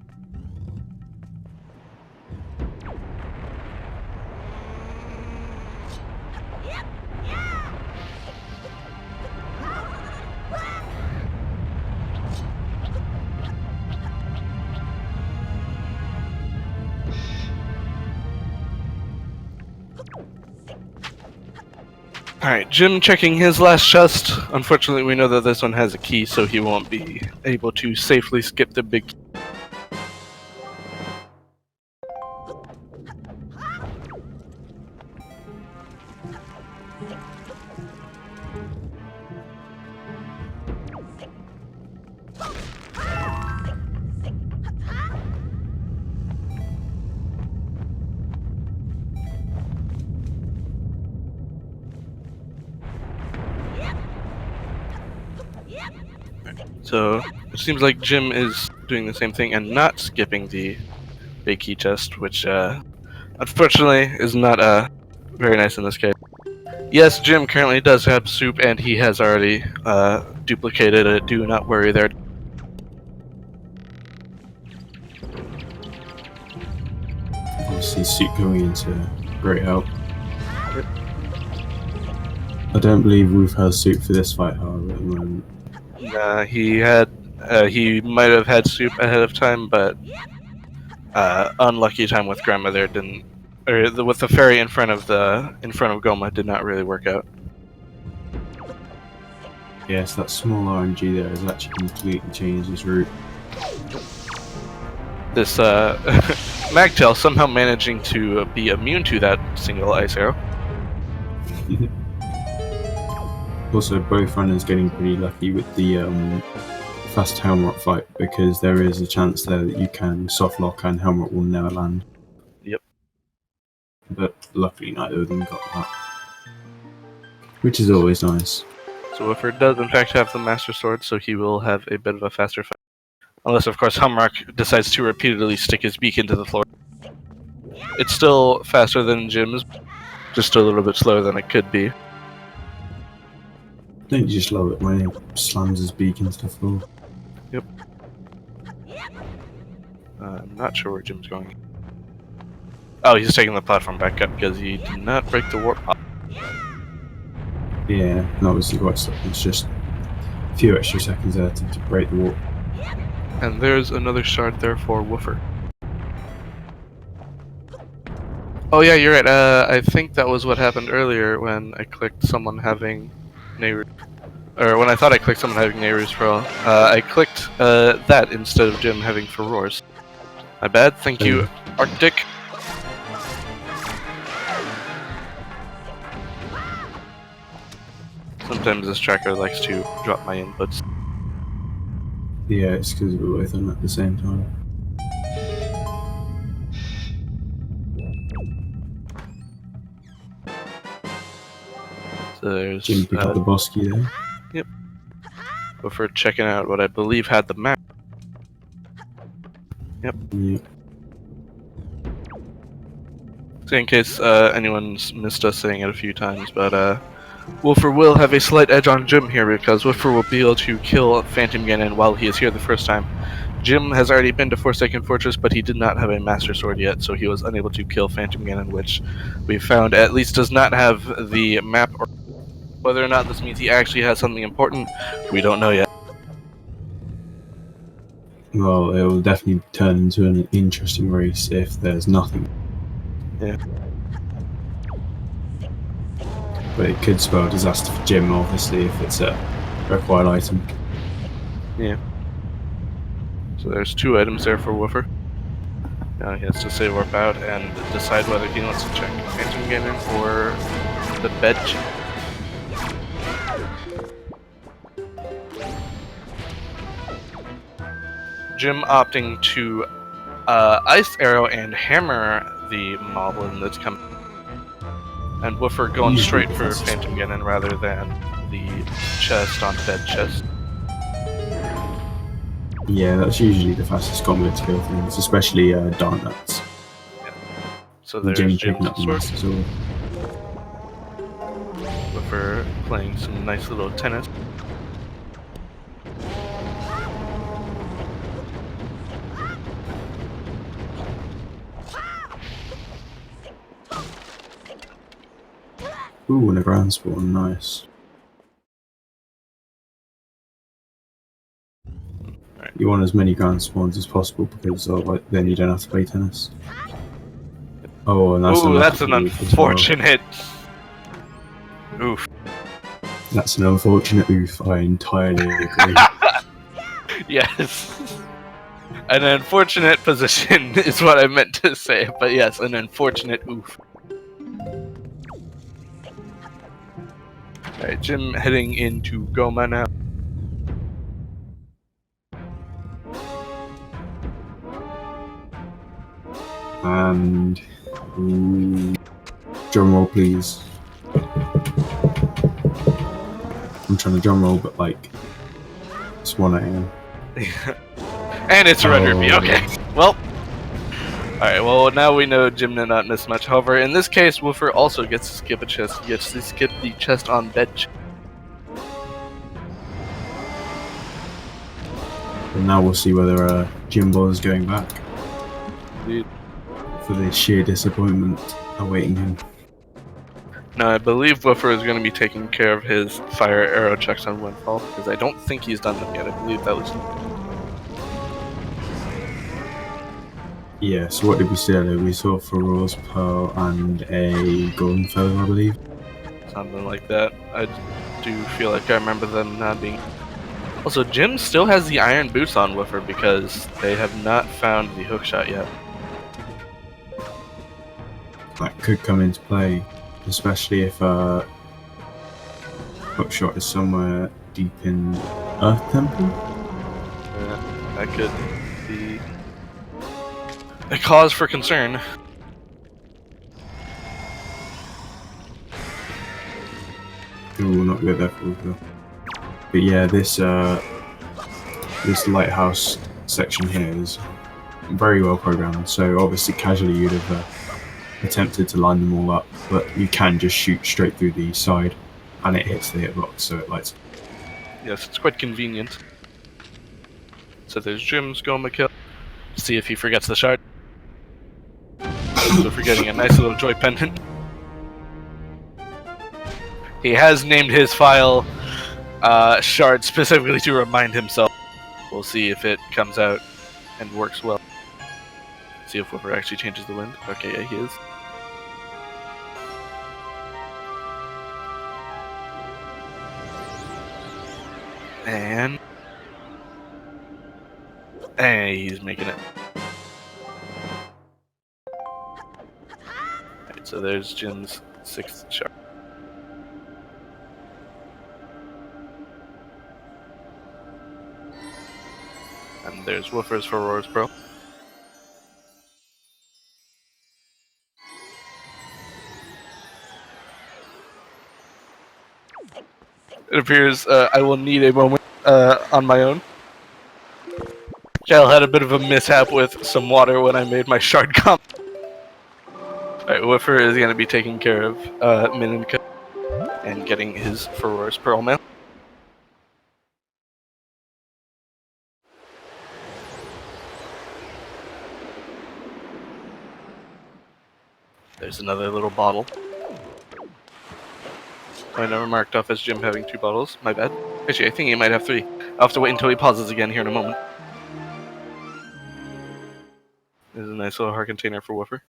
Alright, Jim checking his last chest. Unfortunately, we know that this one has a key, so he won't be able to safely skip the big key. So, it seems like Jim is doing the same thing and not skipping the big key chest, which unfortunately is not very nice in this case. Yes, Jim currently does have soup and he has already duplicated it, do not worry there. Obviously, soup going into great help. I don't believe Woof has soup for this fight, however, at the moment. He might have had soup ahead of time, but unlucky time with Grandma there didn't, or with the ferry in front of Goma did not really work out. Yes, that small RNG there has actually completely changed his route. This Magtail somehow managing to be immune to that single ice arrow. Also, both runners getting pretty lucky with the fast Helmrock fight, because there is a chance there that you can soft lock and Helmrock will never land. Yep. But luckily neither of them got that. Which is always nice. So Woofer does in fact have the Master Sword, so he will have a bit of a faster fight. Unless of course Hamrock decides to repeatedly stick his beak into the floor. It's still faster than Jim's, just a little bit slower than it could be. Don't you just love it when he slams his beak into the floor? Yep. I'm not sure where Jim's going. Oh, he's taking the platform back up because he did not break the warp pod. Yeah, and obviously quite slow. It's just a few extra seconds there to break the warp. And there's another shard there for Woofer. Oh yeah, you're right. I think that was what happened earlier when I clicked someone having Nehru. Or when I thought I clicked someone having Nehru's Pro. I clicked that instead of Jim having Furores. My bad, thank you, Arctic. Sometimes this tracker likes to drop my inputs. Yeah, it's because we're both on at the same time. So there's Jim picked up the boss key there. Yep. Before checking out what I believe had the map. Yep. Yep. So in case anyone's missed us saying it a few times, but Woofer will have a slight edge on Jim here because Woofer will be able to kill Phantom Ganon while he is here the first time. Jim has already been to Forsaken Fortress, but he did not have a Master Sword yet, so he was unable to kill Phantom Ganon, which we found at least does not have the map. Or whether or not this means he actually has something important, we don't know yet. Well, it will definitely turn into an interesting race if there's nothing. Yeah. But it could spell disaster for Jim, obviously, if it's a required item. Yeah. So there's 2 items there for Woofer. Now he has to say warp out and decide whether he wants to check Phantom Ganon or the bed check. Jim opting to Ice Arrow and hammer the Moblin that's coming. And Woofer going straight for Phantom Ganon rather than the chest on bed chest. Yeah, that's usually the fastest combo to kill things, especially Dark Nuts. Yeah. So there's Jim Jim's picking up the sword. Master Sword. Woofer playing some nice little tennis. Ooh, and a ground spawn, nice. Right. You want as many ground spawns as possible because then you don't have to play tennis. Oh, and that's an unfortunate. Oof. That's an unfortunate oof. I entirely agree. Yes. An unfortunate position is what I meant to say, but yes, an unfortunate oof. Alright, Jim heading into Goma now. And drum roll, please. I'm trying to drum roll, but like it's 1 AM. And it's a red ruby. Okay. Well. Alright, well now we know Jim did not miss much. However, in this case, Woofer also gets to skip a chest. He gets to skip the chest on bed. And now we'll see whether Jimbo is going back. Indeed. For the sheer disappointment awaiting him. Now, I believe Woofer is going to be taking care of his fire arrow checks on Windfall, because I don't think he's done them yet. I believe that was... Yeah, so what did we see earlier? We saw Furores, Pearl, and a Golden Feather, I believe. Something like that. I do feel like I remember them not being... Also, Jim still has the iron boots on Woofer because they have not found the hookshot yet. That could come into play, especially if hookshot is somewhere deep in Earth Temple. Yeah, that could be a cause for concern. Ooh, we'll not go there for though. But yeah, this lighthouse section here is very well programmed. So obviously, casually you'd have attempted to line them all up, but you can just shoot straight through the side and it hits the hitbox, so it lights. Yes, it's quite convenient. So there's Jim's Goma kill. See if he forgets the shard. Also forgetting a nice little joy pendant. He has named his file shard specifically to remind himself. We'll see if it comes out and works well. See if Woofer actually changes the wind. Okay, yeah, he is. And he's making it. Alright, so there's Jin's 6th shard. And there's Woofer's for Roar's Pearl. It appears I will need a moment on my own. Cal had a bit of a mishap with some water when I made my shard comp. Alright, Woofer is going to be taking care of Mininka and getting his Furor's Pearl Mail. There's another little bottle. I never marked off as Jim having 2 bottles. My bad. Actually, I think he might have 3. I'll have to wait until he pauses again here in a moment. There's a nice little heart container for Woofer.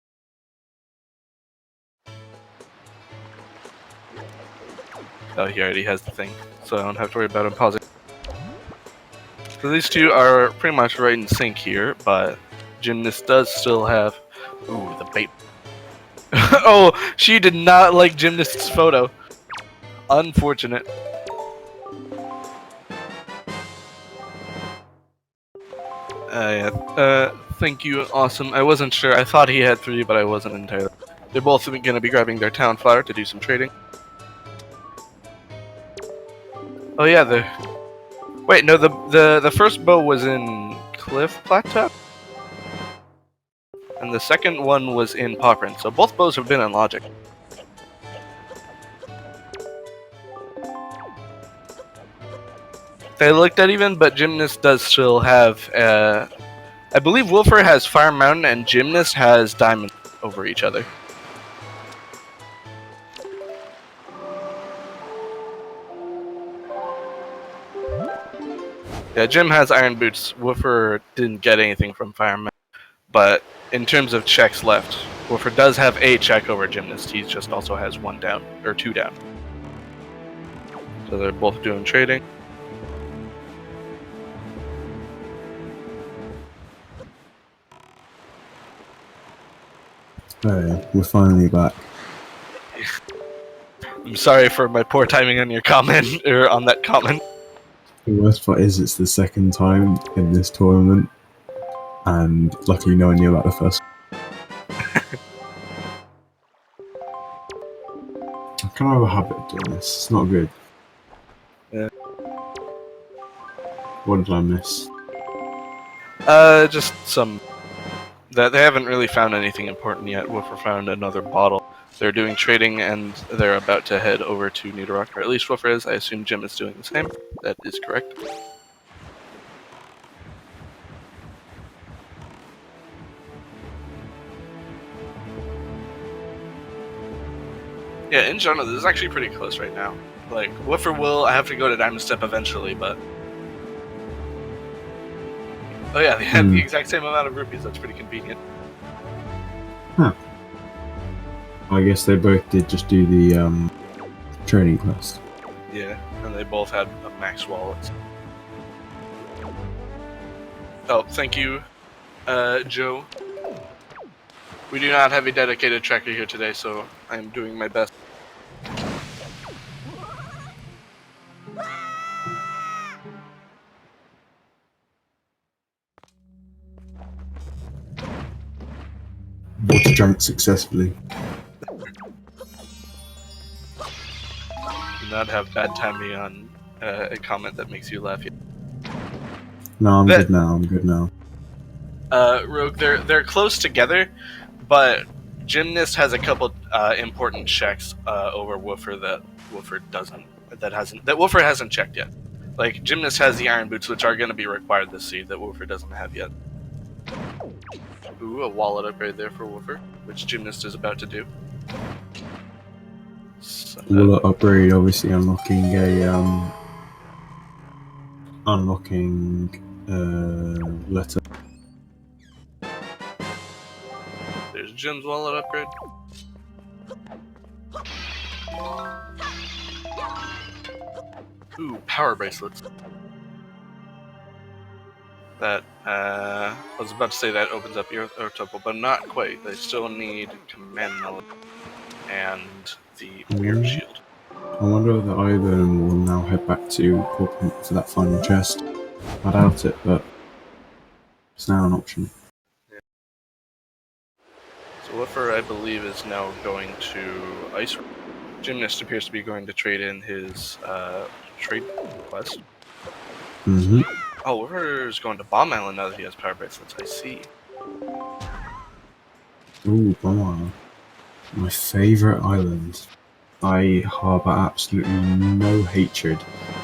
Oh, he already has the thing, so I don't have to worry about him pausing. So these two are pretty much right in sync here, but Gymnast does still have... Ooh, the bait. Oh, she did not like Gymnast's photo. Unfortunate. Yeah. Thank you, awesome. I wasn't sure. I thought he had 3, but I wasn't entirely. They're both going to be grabbing their town flower to do some trading. Oh yeah, wait, no, the first bow was in Cliff Plateau, and the second one was in Poprin. So both bows have been in Logic. They looked at even, but Gymnast does still have. I believe Woofer has Fire Mountain and Gymnast has Diamond over each other. Yeah, Jim has Iron Boots. Woofer didn't get anything from Fire Mountain, but in terms of checks left, Woofer does have a check over Gymnast. He just also has 1 down or 2 down. So they're both doing trading. Hey, we're finally back. I'm sorry for my poor timing on your comment, or on that comment. The worst part is it's the second time in this tournament, and luckily no one knew about the first. I kind of have a habit of doing this. It's not good. Yeah. What did I miss? Just some... They haven't really found anything important yet. Woofer found another bottle. They're doing trading, and they're about to head over to Nidorak, or at least Woofer is. I assume Jim is doing the same. That is correct. Yeah, in general, this is actually pretty close right now. Like, Woofer will have to go to Diamond Step eventually, but... Oh yeah, they have the exact same amount of rupees. That's pretty convenient. Huh. I guess they both did just do the training quest. Yeah, and they both had max wallets. Oh, thank you, Joe. We do not have a dedicated tracker here today, so I am doing my best. Water drank successfully. Do not have bad timing on a comment that makes you laugh yet. No, I'm good now. I'm good now. Rogue, they're close together, but Gymnast has a couple important checks over Woofer that Woofer doesn't. That Woofer hasn't checked yet. Like Gymnast has the iron boots, which are going to be required this seed that Woofer doesn't have yet. Ooh, a wallet upgrade there for Woofer, which Gymnast is about to do. So, Wallet upgrade, obviously unlocking letter. There's Jim's wallet upgrade. Ooh, power bracelets. That, I was about to say that opens up your temple, but not quite. They still need command knowledge and the mirror shield. I wonder if the Ivan will now head back to Corporate for that final chest. I doubt it, but it's now an option. Yeah. So Woofer, I believe, is now going to Ice. Gymnast appears to be going to trade in his trade quest. Mm-hmm. Oh, Woofer's going to Bomb Island now that he has power bracelets. I see. Ooh, Bomb Island. My favourite island. I harbour absolutely no hatred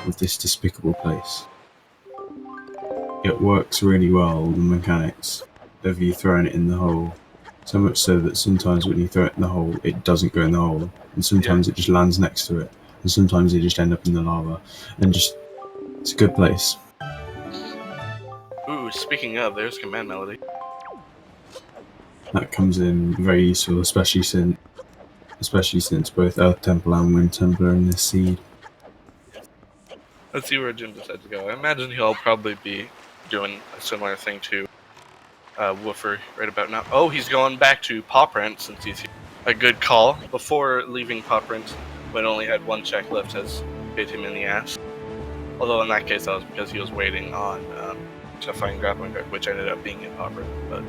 of this despicable place. It works really well, the mechanics of you throwing it in the hole. So much so that sometimes when you throw it in the hole, it doesn't go in the hole. And sometimes it just lands next to it. And sometimes they just end up in the lava. And just, it's a good place. Ooh, speaking of, there's command melody. That comes in very useful, especially since both Earth Temple and Wind Temple are in this seed. Let's see where Jim decides to go. I imagine he'll probably be doing a similar thing to Woofer right about now. Oh, he's going back to Paw Print since he's here. A good call. Before leaving Paw Print, when only had one check left, has bit him in the ass. Although in that case, that was because he was waiting on to find grappling hook, which ended up being in Paw Print. But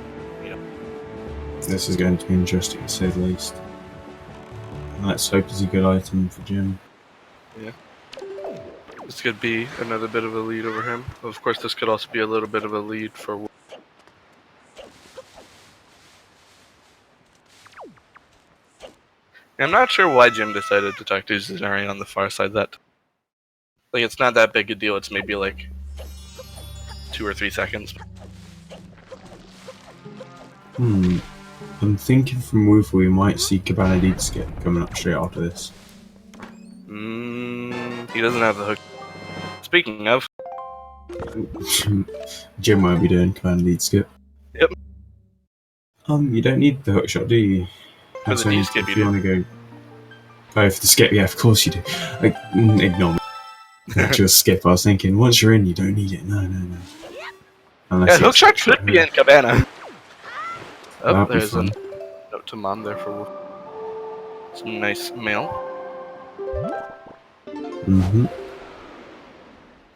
you know, this is going to be interesting to say the least. Let's hope it's a good item for Jim. Yeah. This could be another bit of a lead over him. Of course, this could also be a little bit of a lead for. I'm not sure why Jim decided to talk to Zenari on the far side. That, like, it's not that big a deal. It's maybe like 2 or 3 seconds. I'm thinking from Woofer we might see Cabana Deed skip coming up straight after this. He doesn't have the hook. Speaking of, Jim won't be doing Cabana Deed skip. Yep. You don't need the hook shot, do you? For the D-skip, if you want to go. Oh, for the skip, yeah, of course you do. Ignore me. Actual skip, I was thinking, once you're in, you don't need it. No. Unless yeah, hookshot should be in Cabana. Oh, that'd there's a note to Mom there for some nice mail. Mm-hmm.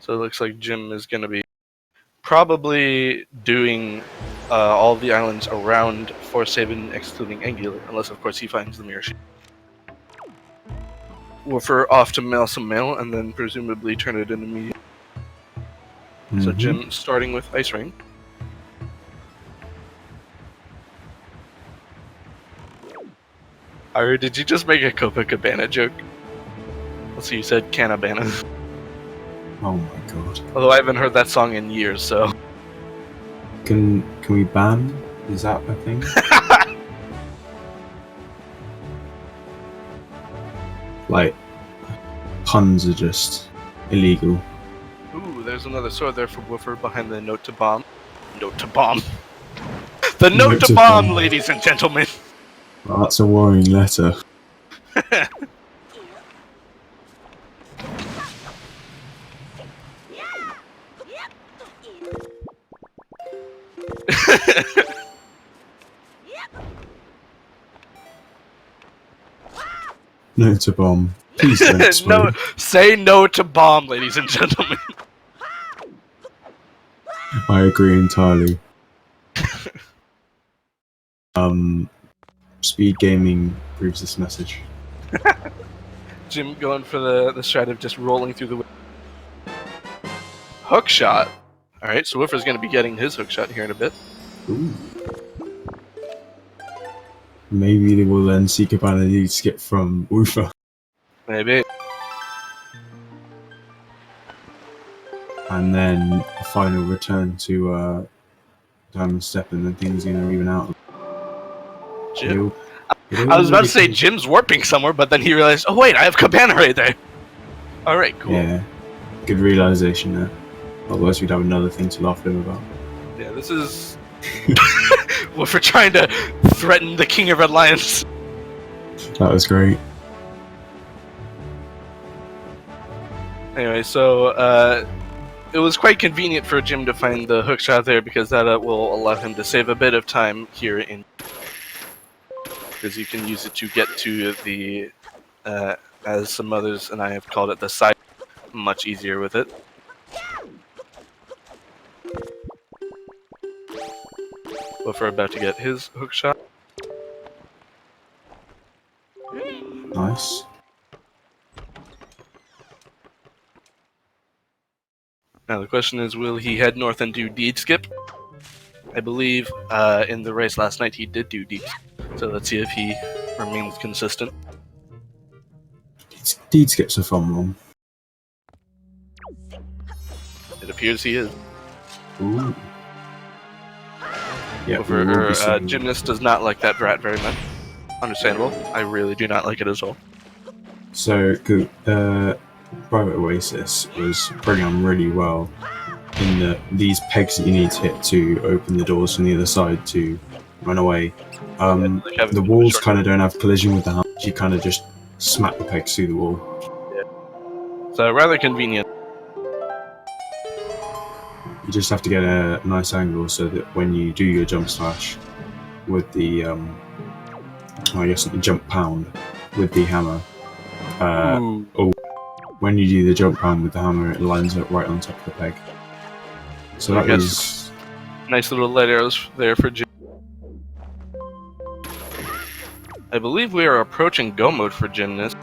So it looks like Jim is going to be probably doing all the islands around Force Haven, excluding Angular, unless of course he finds the mirror sheet. Woofer off to mail some mail, and then presumably turn it in immediately. Mm-hmm. So Jim starting with Ice Ring. Or did you just make a Copacabana joke? So you said Canabana. Oh my god. Although I haven't heard that song in years, so. Can we ban? Is that a thing? Like, puns are just illegal. Ooh, there's another sword there for Woofer behind the note to bomb. Note to bomb. The note to bomb, ladies and gentlemen! Well, that's a worrying letter. No to bomb. Please don't no, say no to bomb, ladies and gentlemen. I agree entirely. Speed gaming proves this message. Jim going for the strat of just rolling through the window. Hook shot. Alright, so Woofer's going to be getting his hook shot here in a bit. Ooh. Maybe they will then seek a banner skip from Woofer. Maybe. And then a final return to Diamond Step, and then things are going to even out. Jim. I was about to say Jim's warping somewhere, but then he realized, oh wait, I have Cabana right there. Alright, cool. Yeah, good realization there. Otherwise we'd have another thing to laugh at him about. Yeah, this is... Woofer trying to threaten the King of Red Lions. That was great. Anyway, so, it was quite convenient for Jim to find the hookshot there, because that will allow him to save a bit of time here in... Because you can use it to get to the, as some others and I have called it, the side, much easier with it. Woofer about to get his hookshot. Nice. Now the question is, will he head north and do deed skip? I believe in the race last night he did do deed skip. So let's see if he remains consistent. Deed skips a fun one. It appears he is. Ooh. Yeah, Gymnast does not like that drat very much. Understandable. I really do not like it as well. So, Private Oasis was programmed really well in that these pegs that you need to hit to open the doors from the other side to run away. The walls kind of don't have collision with the hammer. You kind of just smack the pegs through the wall. Yeah. So rather convenient. You just have to get a nice angle so that when you do your jump slash with the, I guess the jump pound with the hammer, or when you do the jump pound with the hammer, it lines up right on top of the peg. So that was nice little light arrows there for Jim. I believe we are approaching go mode for Gymnast.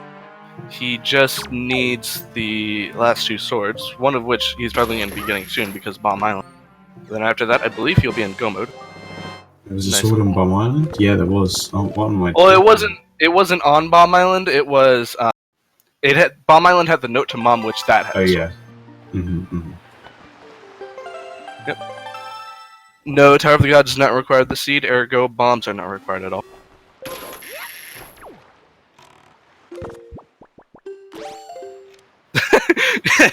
He just needs the last two swords, one of which he's probably going to be getting soon because Bomb Island. Then after that, I believe he'll be in go mode. There was a sword on Bomb Island? Yeah, there was. Well, it wasn't on Bomb Island. It was. Bomb Island had the note to Mom, which that has. Oh yeah. Yep. No, Tower of the Gods does not require the seed. Ergo, bombs are not required at all.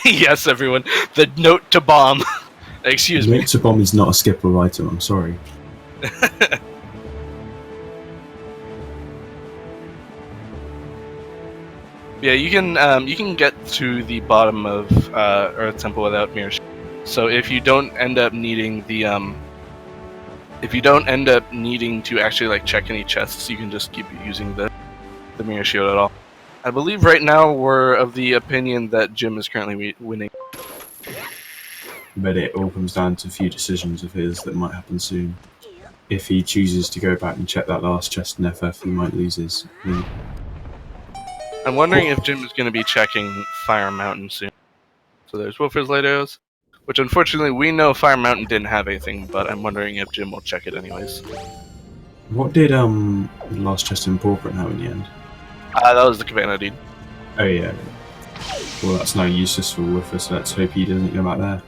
Yes, everyone. The note to bomb. Excuse me. Note to bomb is not a skippable item. I'm sorry. Yeah, you can get to the bottom of Earth Temple without mirror shield. So if you don't end up needing the if you don't end up needing to actually like check any chests, you can just keep using the mirror shield at all. I believe right now we're of the opinion that Jim is currently winning. But it all comes down to a few decisions of his that might happen soon. If he chooses to go back and check that last chest in FF, he might lose his. I'm wondering if Jim is going to be checking Fire Mountain soon. So there's Woofer's light arrows, which unfortunately we know Fire Mountain didn't have anything, but I'm wondering if Jim will check it anyways. What did the last chest in Pauperant have in the end? That was the Cabana deed. Oh yeah. Well, that's now useless for Woofer, so let's hope he doesn't go back there.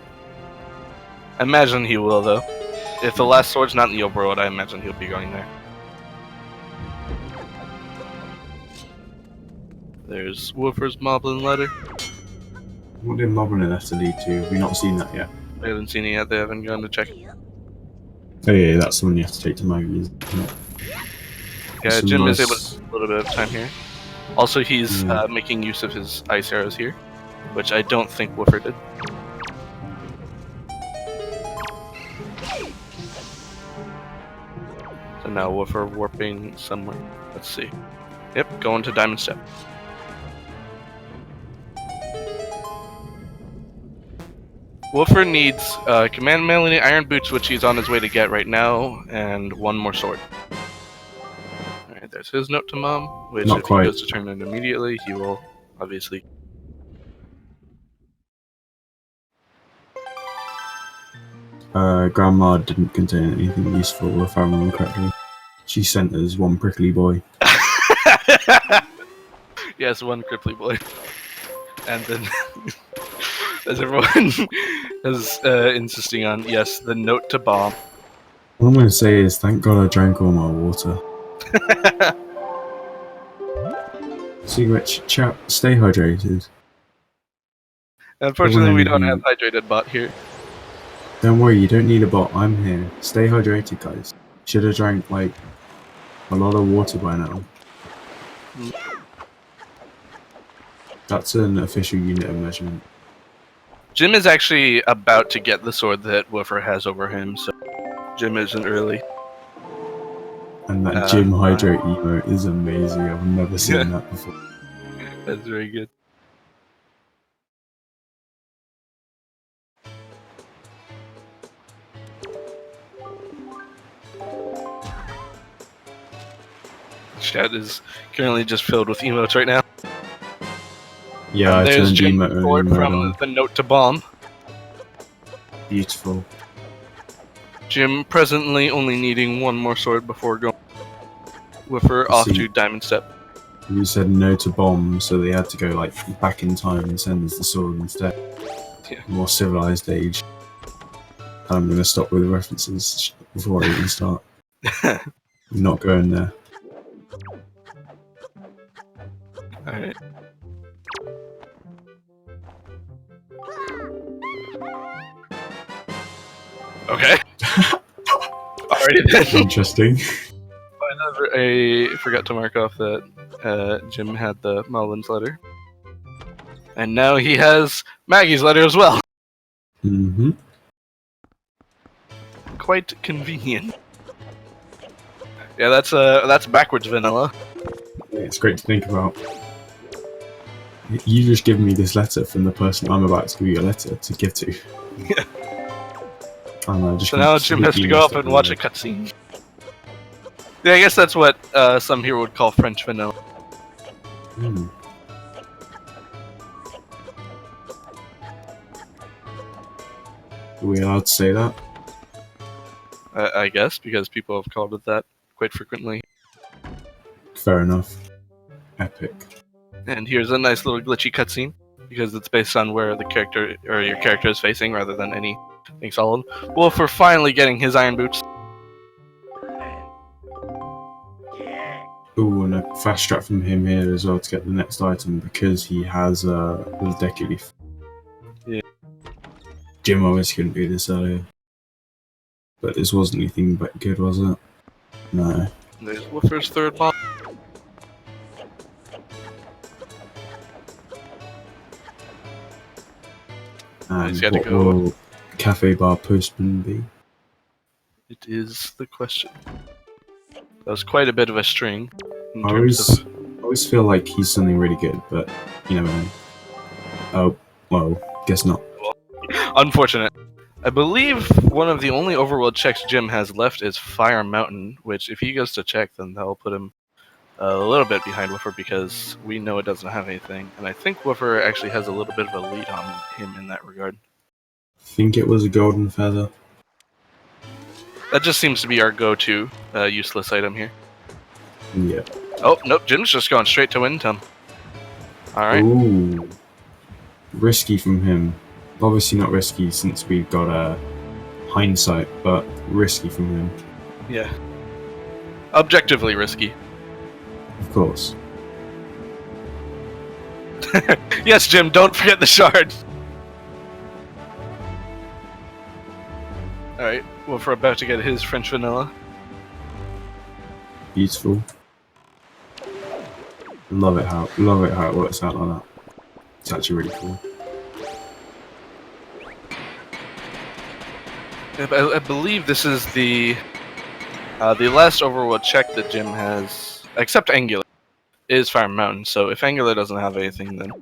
I imagine he will, though. If the last sword's not in the overworld, I imagine he'll be going there. There's Woofer's Moblin letter. What did Moblin have to lead to? Have we not seen that yet? I haven't seen it yet, they haven't gone to check it. Oh yeah, that's the one you have to take to Mogi. Yeah, Jim is able to spend a little bit of time here. Also, he's making use of his ice arrows here, which I don't think Woofer did. So now Woofer warping somewhere. Let's see. Yep, going to Diamond Step. Woofer needs Command Melody Iron Boots, which he's on his way to get right now, and one more sword. Alright, there's his note to Mom, which if he goes to turn it immediately, he will obviously... Grandma didn't contain anything useful, if I remember correctly. She sent us one prickly boy. Yes, one cripply boy. And then, as everyone is insisting on, yes, the note to bomb. What I'm going to say is, thank God I drank all my water. Cigarette chat, stay hydrated. Unfortunately, we don't have hydrated bot here. Don't worry, you don't need a bot. I'm here. Stay hydrated, guys. Should have drank, like, a lot of water by now. That's an official unit of measurement. Jim is actually about to get the sword that Woofer has over him, so Jim isn't early. And that Jim Hydrate emote is amazing. I've never seen that before. That's very good. Chat is currently just filled with emotes right now. Yeah, and I there's turned Jim emote from on. the note to bomb. Beautiful. Jim presently only needing one more sword before going Woofer off to Diamond Step. We said no to bomb, so they had to go like back in time and send us the sword instead. Yeah. More civilized age. I'm going to stop with the references before I even start. I'm not going there. Alright. Okay. Alrighty then. Interesting. I forgot to mark off that Jim had the Mullins letter. And now he has Maggie's letter as well. Mm-hmm. Quite convenient. Yeah, that's backwards vanilla. Yeah, it's great to think about. You just give me this letter from the person I'm about to give you a letter to give to. Yeah. So now Jim has to go up and watch a cutscene. Yeah, I guess that's what some here would call French vanilla. Mm. Are we allowed to say that? I guess, because people have called it that quite frequently. Fair enough. Epic. And here's a nice little glitchy cutscene, because it's based on where the character, or your character is facing, rather than anything solid. Woofer finally getting his iron boots. Ooh, and a fast strap from him here as well to get the next item, because he has a little decky leaf. Yeah. Jim obviously couldn't do this earlier. But this wasn't anything but good, was it? No. There's Woofer's third bomb. And what will Cafe Bar Postman be? It is the question. That was quite a bit of a string. I always feel like he's something really good, but you never know. Oh, well, guess not. Unfortunate. I believe one of the only overworld checks Jim has left is Fire Mountain, which if he goes to check, then that'll put him a little bit behind Woofer, because we know it doesn't have anything. And I think Woofer actually has a little bit of a lead on him in that regard. I think it was a golden feather. That just seems to be our go-to useless item here. Yeah. Oh, nope, Jim's just going straight to Windtum. Alright. Ooh. Risky from him. Obviously not risky since we've got hindsight, but risky from him. Yeah. Objectively risky. Of course. Yes, Jim, don't forget the shard. Alright, Woofer about to get his French vanilla. Beautiful. Love it how it works out like that. It's actually really cool. I believe this is the last overworld check that Jim has, except Angular, is Fire Mountain. So if Angular doesn't have anything, then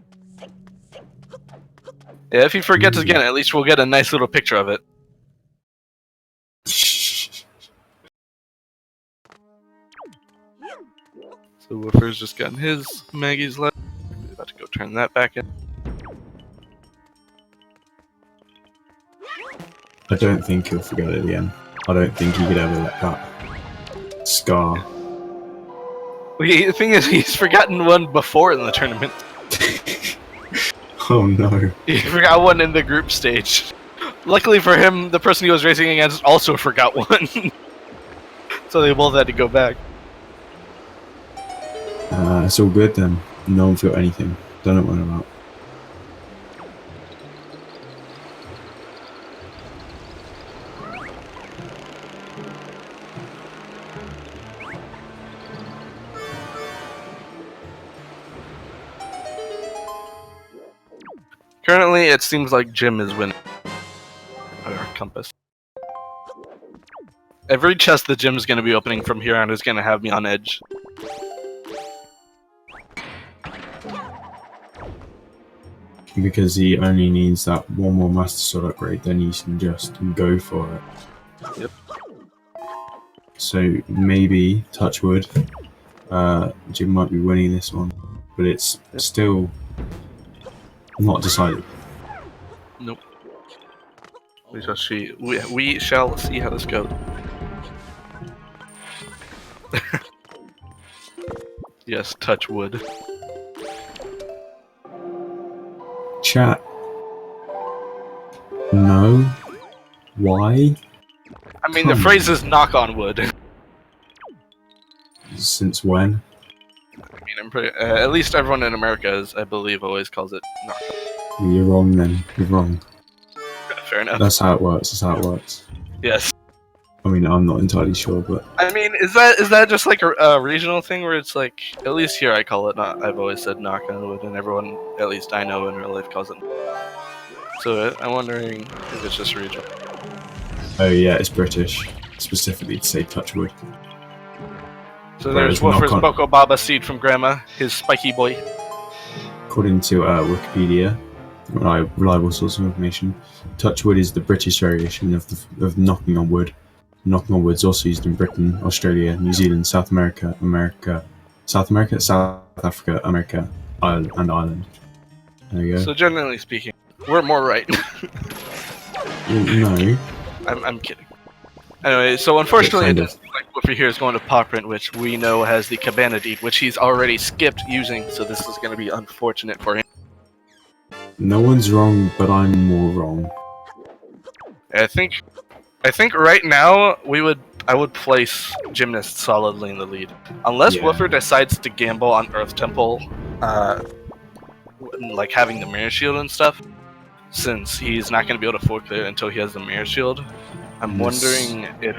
yeah, if he forgets again, at least we'll get a nice little picture of it. So Woofer's just gotten his Maggie's left. We're about to go turn that back in. I don't think he'll forget it again. I don't think he could ever let that Scar. The thing is, he's forgotten one before in the tournament. Oh no. He forgot one in the group stage. Luckily for him, the person he was racing against also forgot one. So they both had to go back. It's all good then. No one feel anything. Don't know what I'm about. Currently, it seems like Jim is winning. Or Compass. Every chest that Jim's going to be opening from here on is going to have me on edge. Because he only needs that one more Master Sword upgrade, then he can just go for it. Yep. So maybe, touch wood, Jim might be winning this one, but it's still not decided. Nope. We shall see how this goes. Yes, touch wood. Chat. No. Why? I mean, the phrase is knock on wood. Since when? I mean, I'm pretty. At least everyone in America, I believe, always calls it knock on. You're wrong then. You're wrong. Fair enough. That's how it works. That's how it works. Yes. I mean, I'm not entirely sure, but I mean, is that just like a regional thing where it's like, at least here I call it not. I've always said knock on wood, and everyone, at least I know in real life, calls it. So I'm wondering if it's just regional. oh yeah, it's British, specifically to say touch wood. So there's Woofer's Boko Baba seed from Grandma, his spiky boy. According to Wikipedia, reliable source of information, touch wood is the British variation of knocking on wood. Knocking on wood is also used in Britain, Australia, New Zealand, South Africa, South America, Ireland, and Ireland. There you go. So generally speaking, we're more right. Well, no. I'm kidding. Anyway, so unfortunately, it doesn't look like Woofer here is going to Pawprint, which we know has the Cabana deed, which he's already skipped using, so this is going to be unfortunate for him. No one's wrong, but I'm more wrong. I think right now I would place Gymnast solidly in the lead, unless Woofer decides to gamble on Earth Temple, like having the Mirror Shield and stuff. Since he's not going to be able to full clear until he has the Mirror Shield, I'm wondering if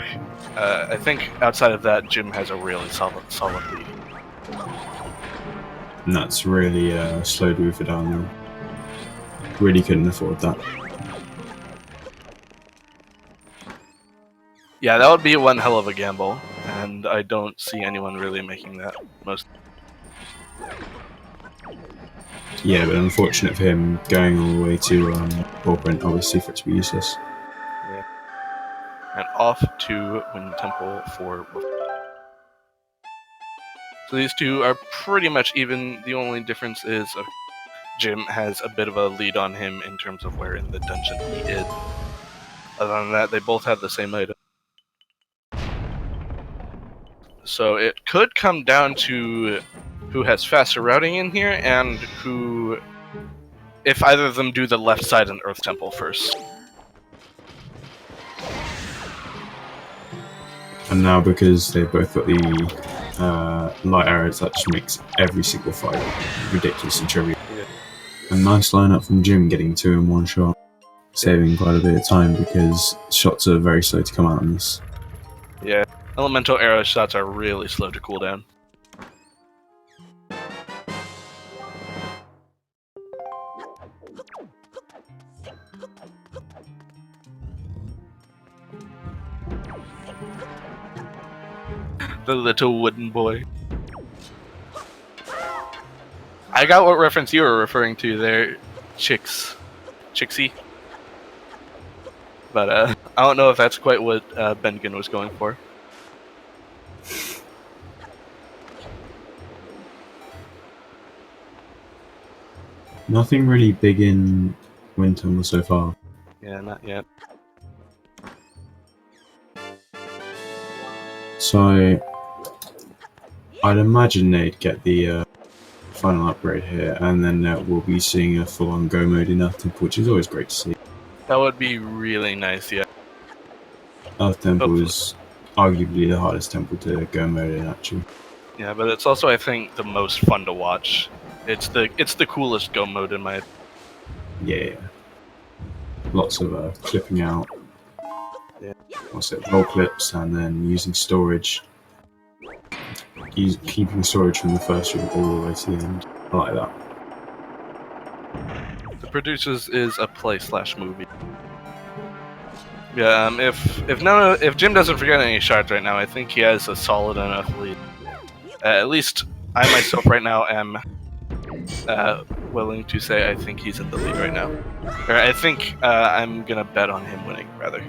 I think outside of that, Jim has a really solid lead. And that's really slowed Woofer down now. Really couldn't afford that. Yeah, that would be one hell of a gamble, and I don't see anyone really making that. Most. Yeah, but unfortunate for him going all the way to Pawprint, obviously, for it to be useless. Yeah. And off to Wind Temple for Woofer. So these two are pretty much even. The only difference is Jim has a bit of a lead on him in terms of where in the dungeon he is. Other than that, they both have the same item. So it could come down to who has faster routing in here, and who, if either of them do the left side in Earth Temple first. And now because they've both got the light arrows, that just makes every single fight ridiculous and trivial. Yeah. A nice lineup from Jim, getting 2 in one shot, saving quite a bit of time because shots are very slow to come out on this. Yeah, elemental arrow shots are really slow to cool down. The little wooden boy. I got what reference you were referring to there, Chixie. But I don't know if that's quite what Bengen was going for. Nothing really big in Wind Temple so far. Yeah, not yet. So I'd imagine they'd get the final upgrade here, and then we'll be seeing a full-on go mode in Earth Temple, which is always great to see. That would be really nice, yeah. Earth Temple Hopefully. is arguably the hardest temple to go mode in, actually. Yeah, but it's also, I think, the most fun to watch. It's the coolest go mode in my. Yeah. Lots of clipping out. Yeah. What's it? Roll clips, and then using storage. Keeping storage from the first room all the way to the end. I like that. The Producers is a play/movie. Yeah, if Jim doesn't forget any shards right now, I think he has a solid enough lead. At least I myself right now am willing to say I think he's in the lead right now. Or I think I'm gonna bet on him winning, rather.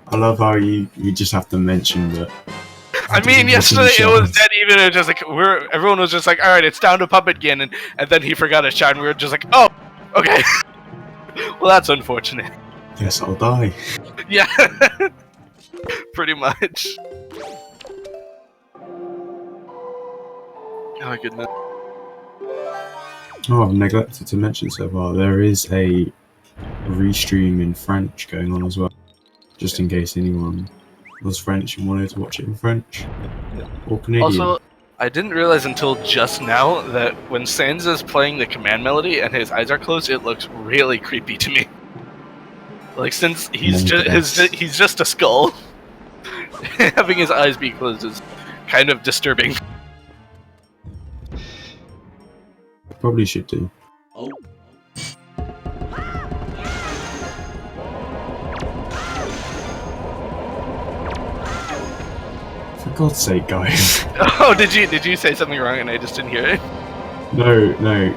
I love how you just have to mention that. I mean, yesterday it was dead even. It was just like everyone was just like, "All right, it's down to Puppetkin," and then he forgot a shard, and we were just like, "Oh, okay." Well, that's unfortunate. Yes, I'll die. Yeah, pretty much. Oh my goodness. Oh, I've neglected to mention so far, there is a restream in French going on as well. Just in case anyone was French and wanted to watch it in French. Or Canadian. Also, I didn't realize until just now that when Sans is playing the command melody and his eyes are closed, it looks really creepy to me. Like, since he's just a skull, having his eyes be closed is kind of disturbing. Probably should do. Oh. For God's sake, guys. Oh, did you say something wrong and I just didn't hear it? No,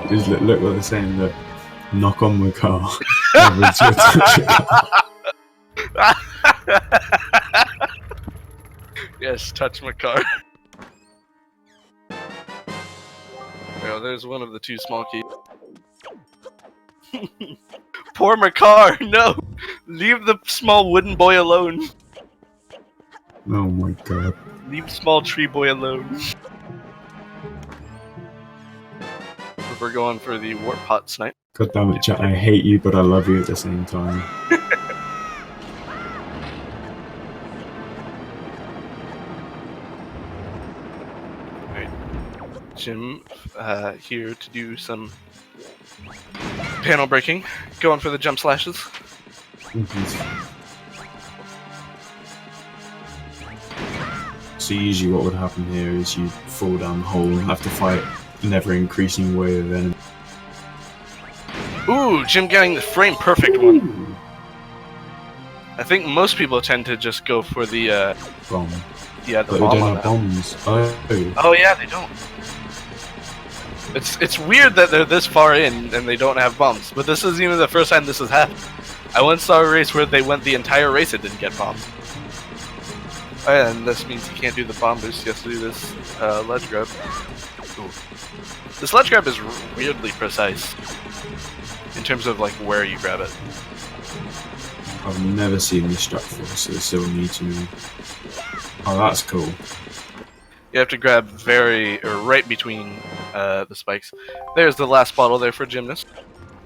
just look what they're saying, look. Knock on my car. Yes, touch my car. Well, there's one of the two small keys. Poor Makar, no! Leave the small wooden boy alone. Oh my god. Leave small tree boy alone. We're going for the warp pot snipe. God damn it, chat. I hate you, but I love you at the same time. Jim here to do some panel breaking, going for the jump slashes. So usually what would happen here is you fall down the hole and have to fight an ever-increasing wave of enemies. Ooh, Jim getting the frame perfect one. I think most people tend to just go for the Bomb. yeah, the But bomb they don't on have that. bombs. Oh. Oh yeah, they don't. It's weird that they're this far in and they don't have bombs, but this isn't even the first time this has happened. I once saw a race where they went the entire race and didn't get bombed. Oh yeah, and this means he can't do the bomb boost, he has to do this ledge grab. Ooh. This ledge grab is weirdly precise in terms of like where you grab it. I've never seen this strat before, so it's so new to me. Oh, that's cool. You have to grab right between the spikes. There's the last bottle there for Gymnast.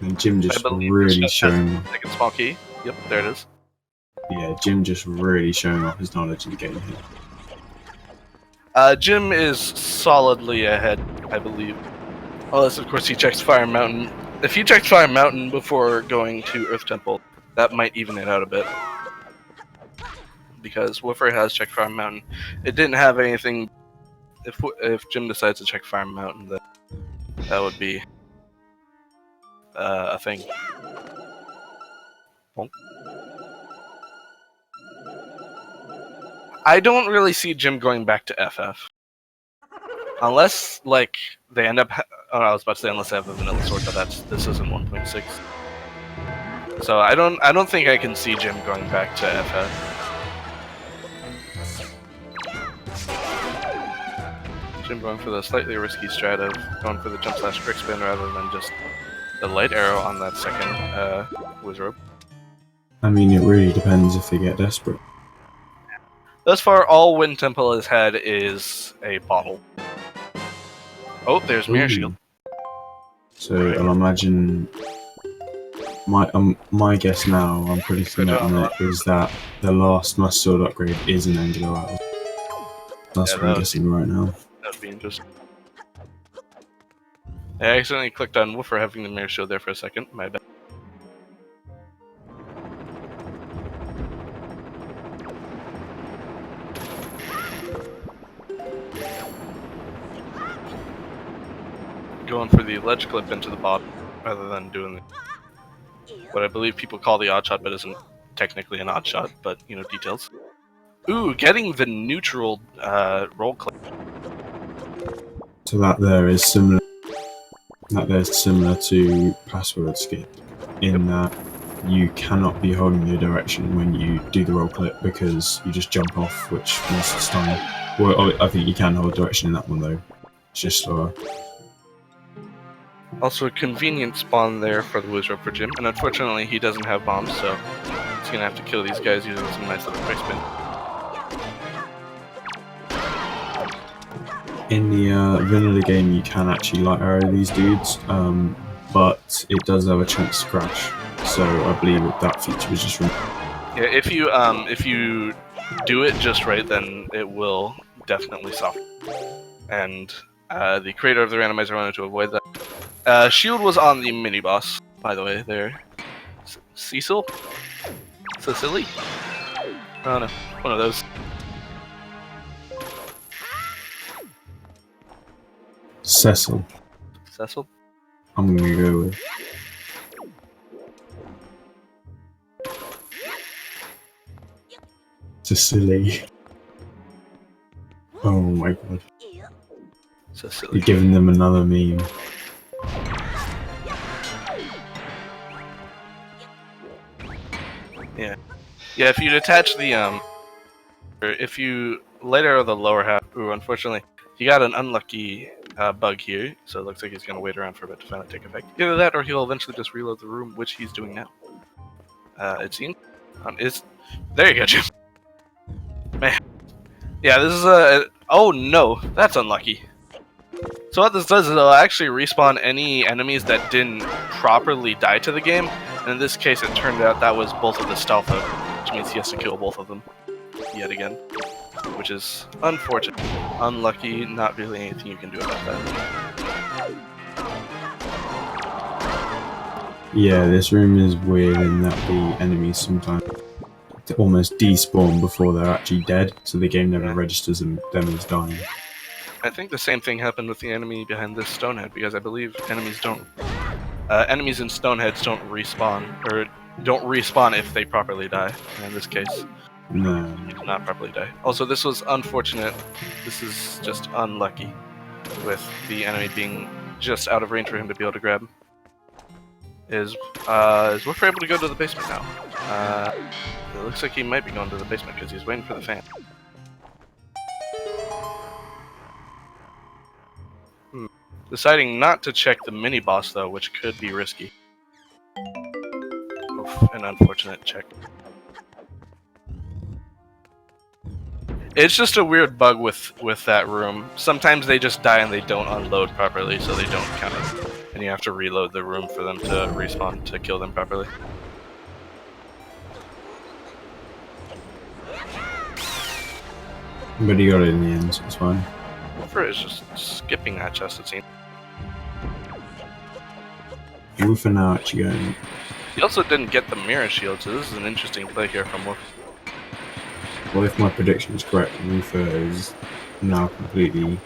And Jim I just believe really this showing. second small key. Yep, there it is. Yeah, Jim just really showing off his knowledge of the game here. Jim is solidly ahead, I believe. Unless, of course, he checks Fire Mountain. If he checks Fire Mountain before going to Earth Temple, that might even it out a bit. Because Woofer has checked Fire Mountain. It didn't have anything. If Jim decides to check Fire Mountain, then that would be a thing. Bonk. I don't really see Jim going back to FF. Unless, like, they end up... oh, I was about to say unless they have a vanilla sword, but this isn't 1.6. So I don't think I can see Jim going back to FF. Jim going for the slightly risky strat of going for the jump slash quick spin rather than just the light arrow on that second whiz rope. I mean, it really depends if they get desperate. Thus far, all Wind Temple has had is a bottle. Oh, there's Mirror Shield. So I'll imagine my guess now, I'm predicting that on it, is that the last Master Sword upgrade is an Angular Isle. That's what I'm guessing right now. That'd be interesting. I accidentally clicked on Woofer having the Mirror Shield there for a second. My bad. Going for the ledge clip into the bottom rather than doing what I believe people call the odd shot, but isn't technically an odd shot, but you know, details. Ooh, getting the neutral roll clip. So that there is similar. That there's similar to password skip in that you cannot be holding your direction when you do the roll clip because you just jump off, which most of the time. Well, I think you can hold direction in that one though. It's just slower. Also a convenient spawn there for the wizard for Jim, and unfortunately he doesn't have bombs, so he's gonna have to kill these guys using some nice little quick spin. In the vanilla game, you can actually light arrow these dudes, but it does have a chance to crash. So I believe that feature was just removed. Yeah, if you do it just right, then it will definitely soften. And the creator of the randomizer wanted to avoid that. Shield was on the mini boss, by the way. There, Cecily. Oh no, one of those. Cecil. I'm gonna go with. Cecily. Oh my god. Cecily. You're giving them another meme. Yeah, if you'd attach the if you light arrow the lower half. Ooh, unfortunately, he got an unlucky bug here, so it looks like he's gonna wait around for a bit to finally take effect. Either that, or he'll eventually just reload the room, which he's doing now. It seems. There you go, Jim. Man. Yeah, this is a. Oh no, that's unlucky. So what this does is it'll actually respawn any enemies that didn't properly die to the game, and in this case, it turned out that was both of the stealth of, which means he has to kill both of them yet again, which is unfortunate, unlucky. Not really anything you can do about that. Yeah, this room is weird in that the enemies sometimes almost despawn before they're actually dead, so the game never registers them as dying. I think the same thing happened with the enemy behind this stonehead, because I believe enemies in stoneheads don't respawn if they properly die. And in this case, no, he did not properly die. Also, this was unfortunate. This is just unlucky, with the enemy being just out of range for him to be able to grab. Is Woofer able to go to the basement now? It looks like he might be going to the basement because he's waiting for the fan. Deciding not to check the mini boss though, which could be risky. Oof, an unfortunate check. It's just a weird bug with that room. Sometimes they just die and they don't unload properly, so they don't count it. And you have to reload the room for them to respawn to kill them properly. But he got it in the end, so it's fine. Woofer is just skipping that chest, it seems. Woofer now actually going. He also didn't get the mirror shield, so this is an interesting play here from Woofer. Well, if my prediction is correct, Woofer is now completely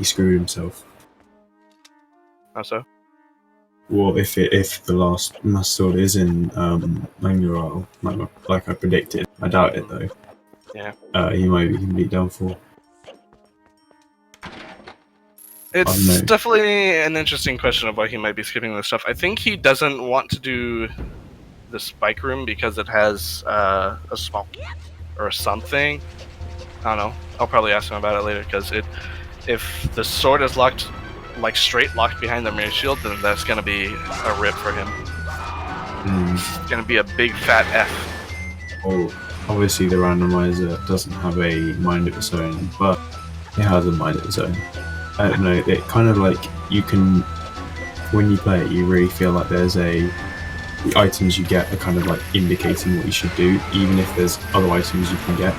screwed himself. How so? Well, if the last Master Sword is in Angular, like I predicted, I doubt it though. Yeah. He might be completely done for. It's definitely an interesting question of why he might be skipping this stuff. I think he doesn't want to do the spike room because it has a smoke or something. I don't know. I'll probably ask him about it later, because if the sword is locked, like straight locked behind the mirror shield, then that's gonna be a rip for him. It's gonna be a big fat F. Oh, obviously the randomizer doesn't have a mind of its own, but it has a mind of its own. I don't know, it kind of like, you can, when you play it, you really feel like the items you get are kind of like indicating what you should do, even if there's other items you can get.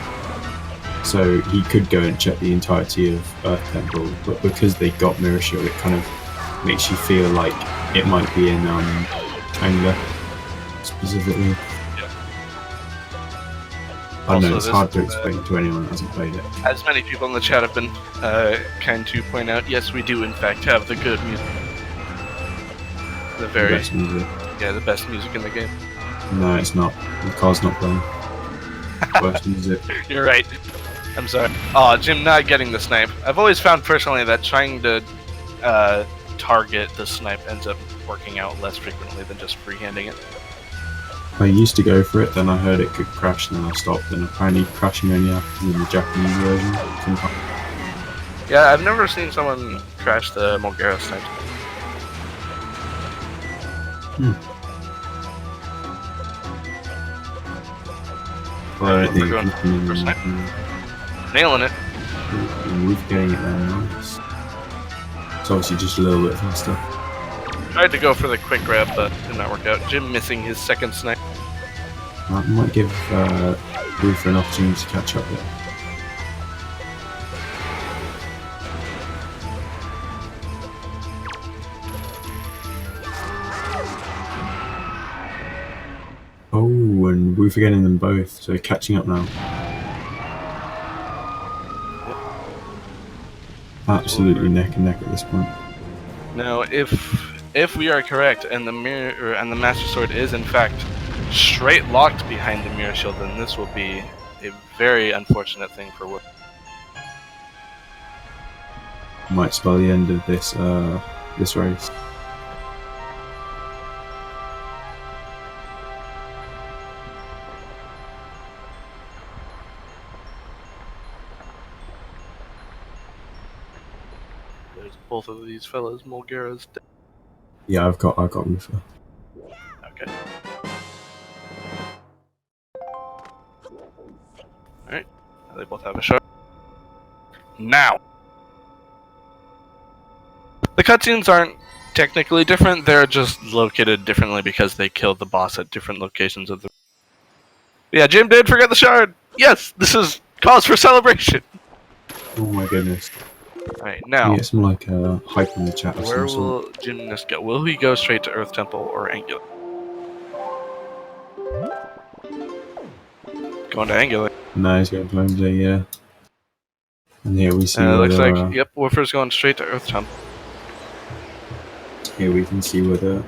So he could go and check the entirety of Earth Temple, but because they got Mirror Shield, it kind of makes you feel like it might be in anger, specifically. I don't know, it's hard to explain to anyone that hasn't played it. As many people in the chat have been kind to point out, yes, we do in fact have the good music. The best music. Yeah, the best music in the game. No, it's not. The car's not playing. Worst music. You're right. I'm sorry. Oh, Jim not getting the snipe. I've always found personally that trying to target the snipe ends up working out less frequently than just freehanding it. I used to go for it, then I heard it could crash, and then I stopped, and apparently crashing only happens in the Japanese version sometimes. Yeah, I've never seen someone crash the Mulgara snipe. Well, I don't think We're it's going for snipe. Nailing it. We're getting it there, nice. It's obviously just a little bit faster. Tried to go for the quick grab, but did not work out. Jim missing his second snipe. I might give Woofer an opportunity to catch up there. Oh, and Woofer getting them both, so catching up now. Absolutely neck and neck at this point. Now, if we are correct, and the mirror and the Master Sword is in fact straight locked behind the Mirror Shield, then this will be a very unfortunate thing for Wood. Might spell the end of this this race. There's both of these fellas, Mulgara's dead. Yeah, I've got Woofer. Okay. Alright. They both have a shot. Now! The cutscenes aren't technically different, they're just located differently because they killed the boss at different locations of the... Yeah, Jim did forget the shard! Yes! This is cause for celebration! Oh my goodness. Alright, now... Get some like hype in the chat or where some sort. will Gymnast go? Will he go straight to Earth Temple or Angular? Going to Angular. No, he's going to Plumsey, yeah. And here we see Looks like, yep, Woofer's going straight to Earth Temple. Here we can see whether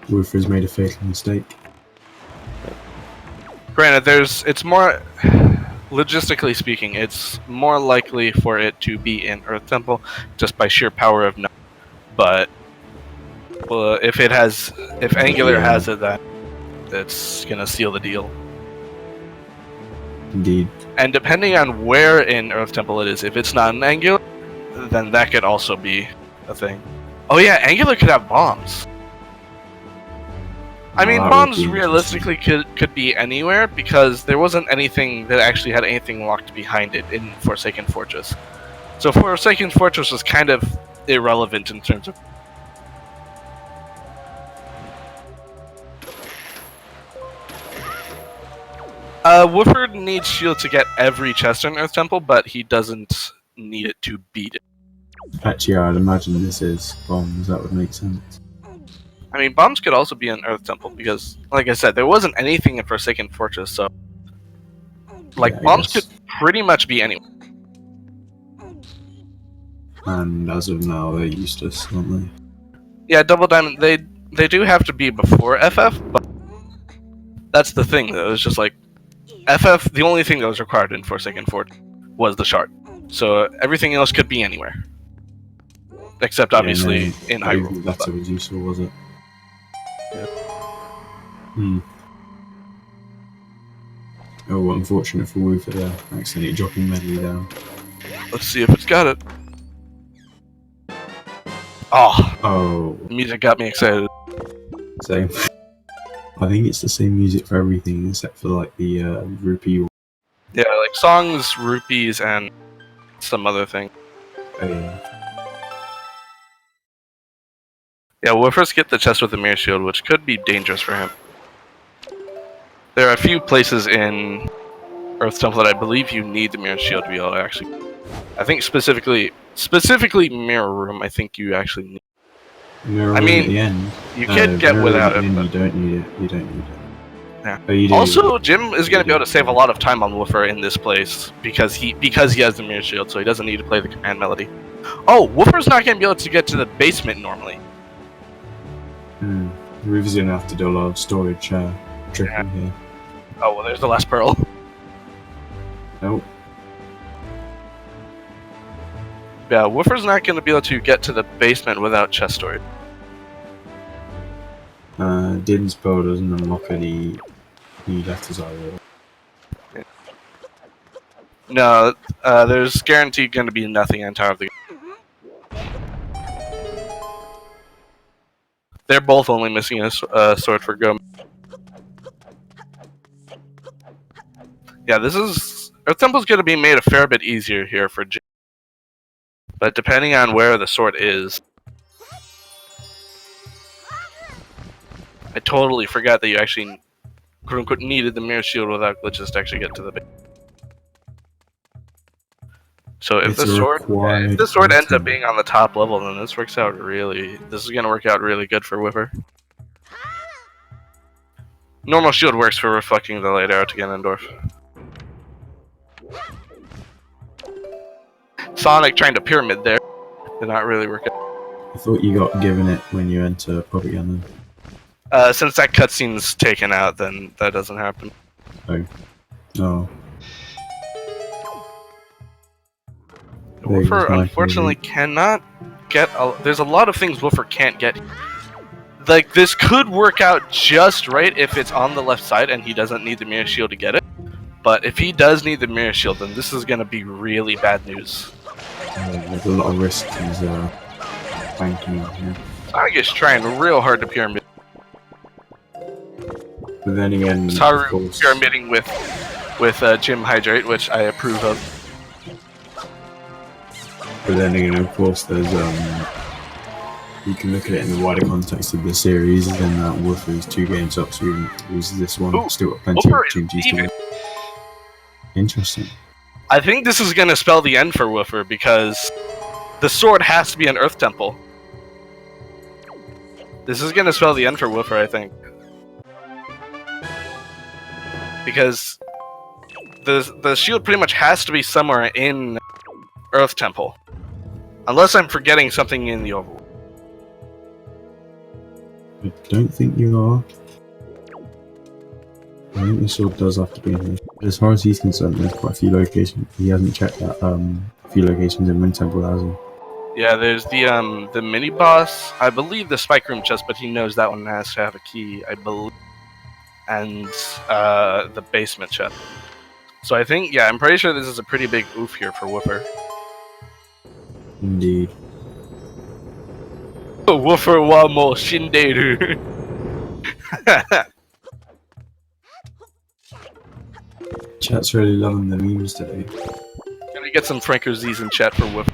Woofer's made a fatal mistake. Granted, it's more, logistically speaking, it's more likely for it to be in Earth Temple just by sheer power of numbers. But well, if Angular has it, then it's gonna seal the deal. Indeed. And depending on where in Earth Temple it is, if it's not in Angular, then that could also be a thing. Oh yeah, Angular could have bombs. I mean, bombs realistically could be anywhere because there wasn't anything that actually had anything locked behind it in Forsaken Fortress. So Forsaken Fortress was kind of irrelevant in terms of... Woofer needs shield to get every chest in Earth Temple, but he doesn't need it to beat it. Actually, I'd imagine this is bombs, that would make sense. I mean, bombs could also be in Earth Temple because, like I said, there wasn't anything in Forsaken Fortress, so... Like, yeah, bombs could pretty much be anywhere. And as of now, they're useless, aren't they? Yeah, Double Diamond, they do have to be before FF, but... That's the thing, though, it's just like... FF, the only thing that was required in Forsaken Fortress was the shard. So everything else could be anywhere. Except, obviously, in Hyrule. That's what was useful, was it? Yeah. Oh, unfortunate for Woofer there. Accidentally dropping Medley down. Let's see if it's got it. Oh! Oh. The music got me excited. Same. I think it's the same music for everything except for like the rupee. Yeah, like songs, rupees, and some other thing. Oh, yeah. Yeah, we'll first get the chest with the mirror shield, which could be dangerous for him. There are a few places in Earth Temple that I believe you need the mirror shield to be able to actually. I think specifically Mirror Room. I think you actually need. Mirror I room mean, at the end. you could get without it. You don't need it. You don't need it. Yeah. Oh, you do. Also, Jim is going to be able to save a lot of time on Woofer in this place because he has the mirror shield, so he doesn't need to play the command melody. Oh, Woofer's not going to be able to get to the basement normally. Ruby's gonna have to do a lot of storage tricking here. Oh, well, there's the last pearl. Nope. Yeah, Woofer's not going to be able to get to the basement without chest storage. Din's pearl doesn't unlock any letters either. No, there's guaranteed going to be nothing on Tower of the. They're both only missing a sword for Go. Yeah, this is Earth Temple's going to be made a fair bit easier here for Jim. But depending on where the sword is, I totally forgot that you actually quote unquote needed the mirror shield without glitches to actually get to the base. So if the sword ends up being on the top level, then this is going to work out really good for Whipper. Normal shield works for reflecting the light arrow to Ganondorf. Sonic trying to pyramid there did not really work out. I thought you got given it when you enter propaganda. Since that cutscene's taken out, then that doesn't happen. Oh. Woofer unfortunately cannot get. There's a lot of things Woofer can't get. Like, this could work out just right if it's on the left side and he doesn't need the mirror shield to get it. But if he does need the mirror shield, then this is going to be really bad news. There's a lot of risk he's banking on here. Sonic is trying real hard to pyramid. But then again, Haru pyramiding with Gym Hydrate, which I approve of. But then again, of course, there's you can look at it in the wider context of the series, and then that Woofer is 2 games up, so even if he loses this one, still got plenty of opportunities to win. Interesting. I think this is going to spell the end for Woofer because the sword has to be an Earth Temple. This is going to spell the end for Woofer, I think. Because the shield pretty much has to be somewhere in Earth Temple. Unless I'm forgetting something in the overworld. I don't think you are. I think the sword does have to be in here. As far as he's concerned, there's quite a few locations. He hasn't checked that a few locations in Wind Temple, has he? Yeah, there's the mini boss. I believe the Spike Room chest, but he knows that one has to have a key, I believe. And the basement chest. So I think, yeah, I'm pretty sure this is a pretty big oof here for Woofer. Indeed. Woofer wa mo shinderu. Chat's really loving the memes today. Can we get some Franco Z's in chat for Woofer?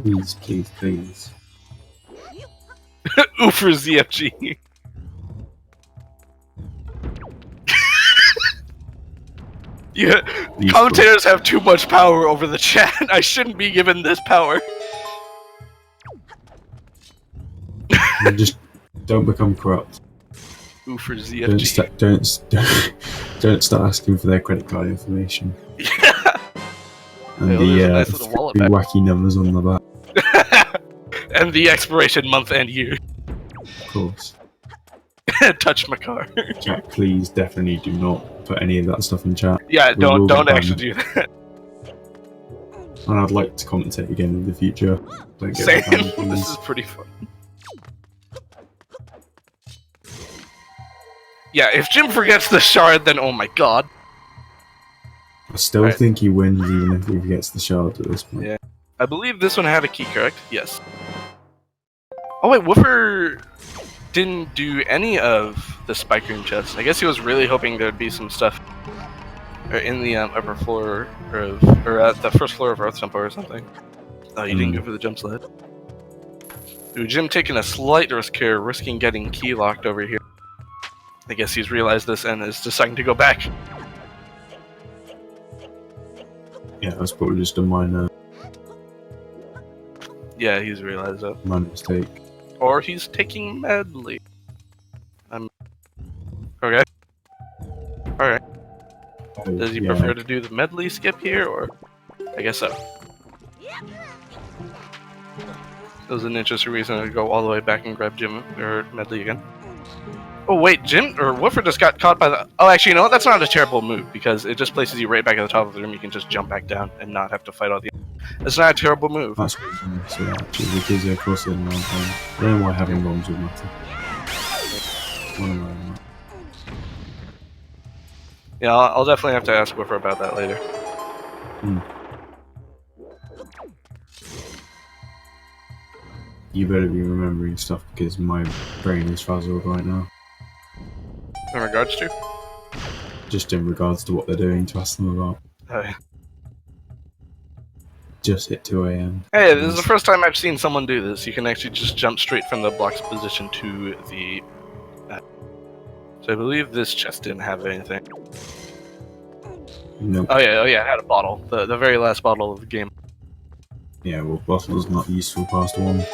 Please, please, please. wooferzfg. Yeah, commentators have too much power over the chat. I shouldn't be given this power. Just don't become corrupt. wooferzfg. Don't start asking for their credit card information. Yeah. And nice the wacky numbers on the back. And the expiration month and year. Of course. Touch my car. Chat, please, definitely do not put any of that stuff in chat. Yeah, don't actually do that. And I'd like to commentate again in the future. Don't get Same. banned, please. This is pretty fun. Yeah, if Jim forgets the shard, then oh my god. I still think he wins even if he gets the shard at this point. Yeah. I believe this one had a key, correct? Yes. Oh wait, Woofer didn't do any of the spike room chests. I guess he was really hoping there'd be some stuff in the upper floor or at the first floor of Earth Temple or something. Oh, you didn't go for the jump sled. Ooh, Jim taking a slight risk here, risking getting key locked over here. I guess he's realized this and is deciding to go back. Yeah, that's probably just a minor. Yeah, he's realized that. Minor mistake. Or he's taking medley. Okay. Alright. Does he prefer to do the medley skip here, or? I guess so. That was an interesting reason to go all the way back and grab Jim or medley again. Oh wait, Jim or Woofer just got caught by the. Oh, actually, you know what? That's not a terrible move because it just places you right back at the top of the room. You can just jump back down and not have to fight all the. It's not a terrible move. That's what I'm saying. So actually, because they're crossing and I don't know why having bombs would matter. What am I on? Yeah, I'll definitely have to ask Woofer about that later. You better be remembering stuff because my brain is frazzled right now. In regards to? Just in regards to what they're doing to ask them about. Oh, yeah. Just hit 2 AM. Hey, this is the first time I've seen someone do this. You can actually just jump straight from the block's position to the... So I believe this chest didn't have anything. Nope. Oh yeah, it had a bottle. The very last bottle of the game. Yeah, well, bottle's not useful past 1.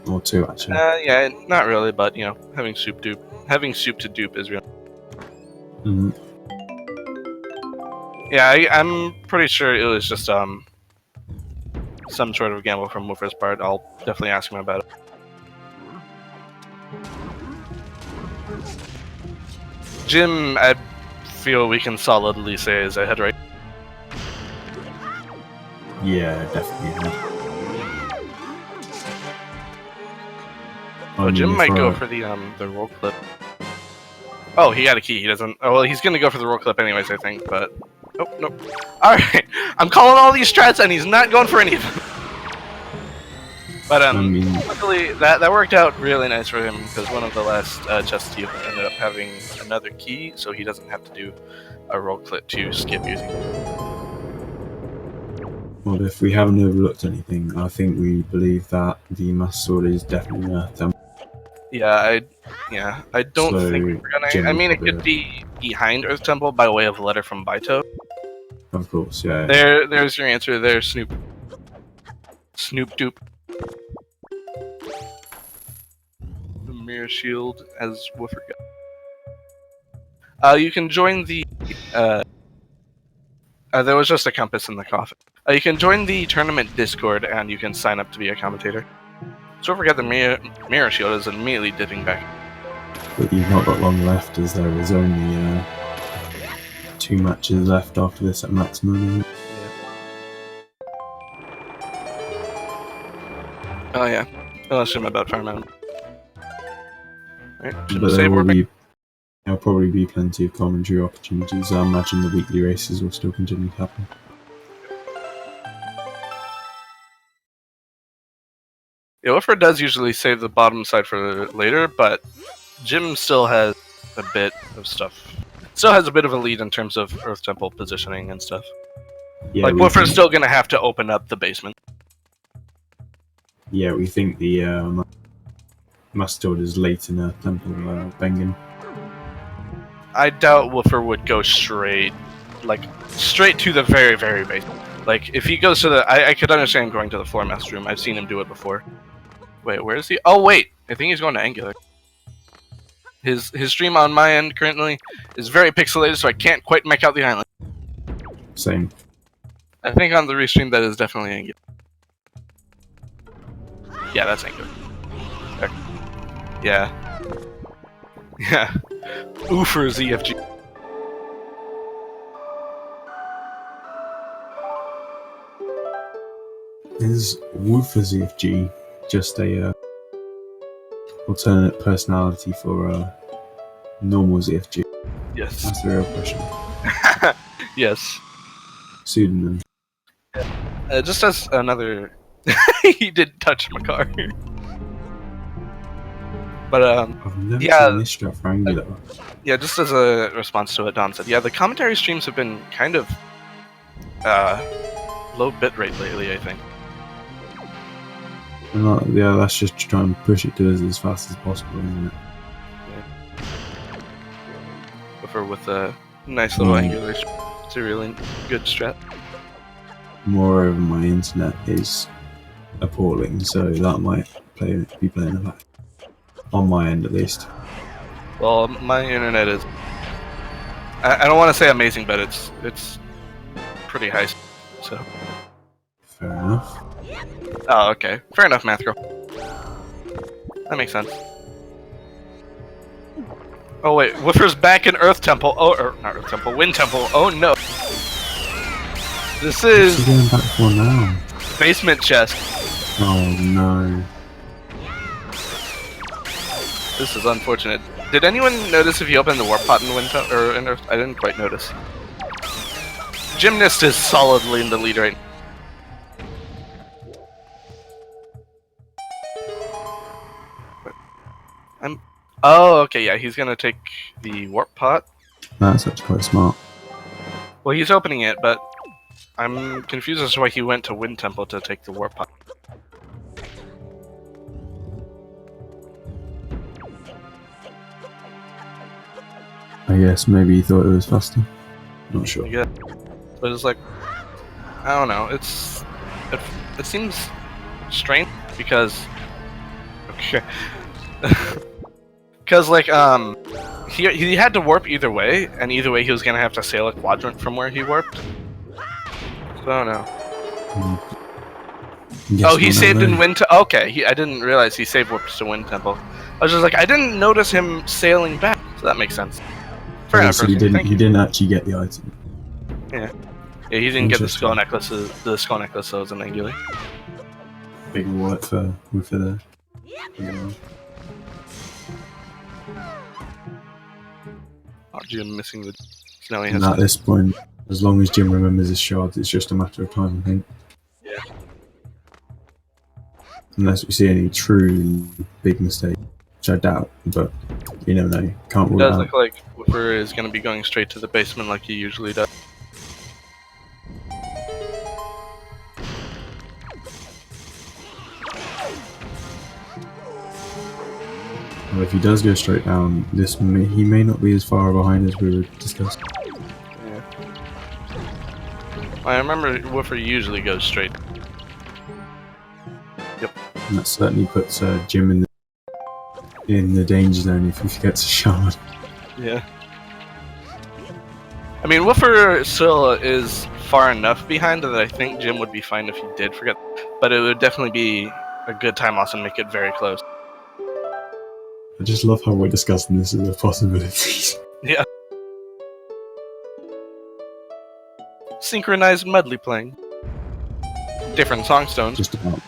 Or 2, actually. Yeah, not really, but, you know, having soup to dupe is real. Yeah, I'm pretty sure it was just, some sort of gamble from Woofer's part. I'll definitely ask him about it. Jim, I feel we can solidly say is ahead, right? Yeah, definitely. Oh, Jim might go for the roll clip. Oh, he got a key. He doesn't. Oh, well, he's gonna go for the roll clip anyways, I think. But oh, nope. All right, I'm calling all these strats, and he's not going for any of them. But luckily that worked out really nice for him because one of the last chests he ended up having another key, so he doesn't have to do a roll clip to skip using it. Well, if we haven't overlooked anything, I think we believe that the Master Sword is definitely Earth. Yeah, I don't think we're gonna. I mean, it could be behind Earth Temple by way of letter from Baito. Of course, yeah. There's your answer there, Snoop. Snoop Doop. The mirror shield as Woofer got. You can join the. There was just a compass in the coffin. You can join the tournament Discord and you can sign up to be a commentator. So forget the mirror shield is immediately dipping back. But you've not got long left as there is only 2 matches left after this at maximum. Oh yeah. I'll assume about Fireman. Right, but there'll probably be plenty of commentary opportunities. I imagine the weekly races will still continue to happen. Yeah, Woofer does usually save the bottom side for later, but Jim still has a bit of stuff. Still has a bit of a lead in terms of Earth Temple positioning and stuff. Yeah, like Woofer's still gonna have to open up the basement. Yeah, we think the Master Sword is late in Earth Temple Bengen. I doubt Woofer would go straight to the very, very basement. Like, if he goes to the... I could understand going to the floor master room. I've seen him do it before. Wait, where is he? Oh, wait! I think he's going to Angular. His stream on my end currently is very pixelated, so I can't quite make out the island. Same. I think on the restream that is definitely Angular. Yeah, that's Angular. Okay. Yeah. Yeah. Wooferzfg. Is wooferzfg just a alternate personality for normal ZFG? Yes. That's the real question. Yes. Pseudonym. Just as another... He did touch my car. But, I've never Yeah. seen this strat for Angular. Yeah, just as a response to what Don said, yeah, the commentary streams have been kind of low bitrate lately, I think. Yeah, that's just to try and push it to us as fast as possible, isn't it? Yeah. With a nice little Angular, it's a really good strat. Moreover, my internet is appalling, so that might be playing a fact. On my end, at least. Well, my internet is... I don't want to say amazing, but it's pretty high, so... Fair enough. Oh, okay. Fair enough, Math Girl. That makes sense. Oh wait, Woofer's back in Earth Temple. Oh, or not Earth Temple, Wind Temple. Oh no. This is... What's he going back for now? Basement chest. Oh no. This is unfortunate. Did anyone notice if you opened the warp pot in Wind Temple, or in Earth? I didn't quite notice. Gymnast is solidly in the lead right now. Oh, okay, yeah, he's gonna take the warp pot. That's actually quite smart. Well, he's opening it, but I'm confused as to why he went to Wind Temple to take the warp pot. I guess maybe he thought it was faster. Not sure. Yeah, but it's like, I don't know. It seems strange because, okay, because like he had to warp either way, and either way he was gonna have to sail a quadrant from where he warped. So I don't know. Oh, he saved in Wind Temple. Okay, I didn't realize he saved warps to Wind Temple. I was just like, I didn't notice him sailing back, so that makes sense. Fair enough. So he didn't actually get the item. Yeah. Yeah, he didn't get the skull necklaces. The skull necklace was an Angular. Big wallet for there. Yeah. Oh, Jim missing the. No, he And has. at this point, as long as Jim remembers his shards, it's just a matter of time, I think. Yeah. Unless we see any true big mistake, which I doubt, but you never know. Can't rule It it does out. look like Woofer is going to be going straight to the basement like he usually does. Well, if he does go straight down, he may not be as far behind as we were discussing. Yeah. I remember Woofer usually goes straight. Yep. And that certainly puts Jim in the danger zone if he forgets a shard. Yeah. I mean, Woofer still is far enough behind that I think Jim would be fine if he did forget, but it would definitely be a good time loss and make it very close. I just love how we're discussing this as a possibility. Yeah. Synchronized medley playing. Different song stones. Just about.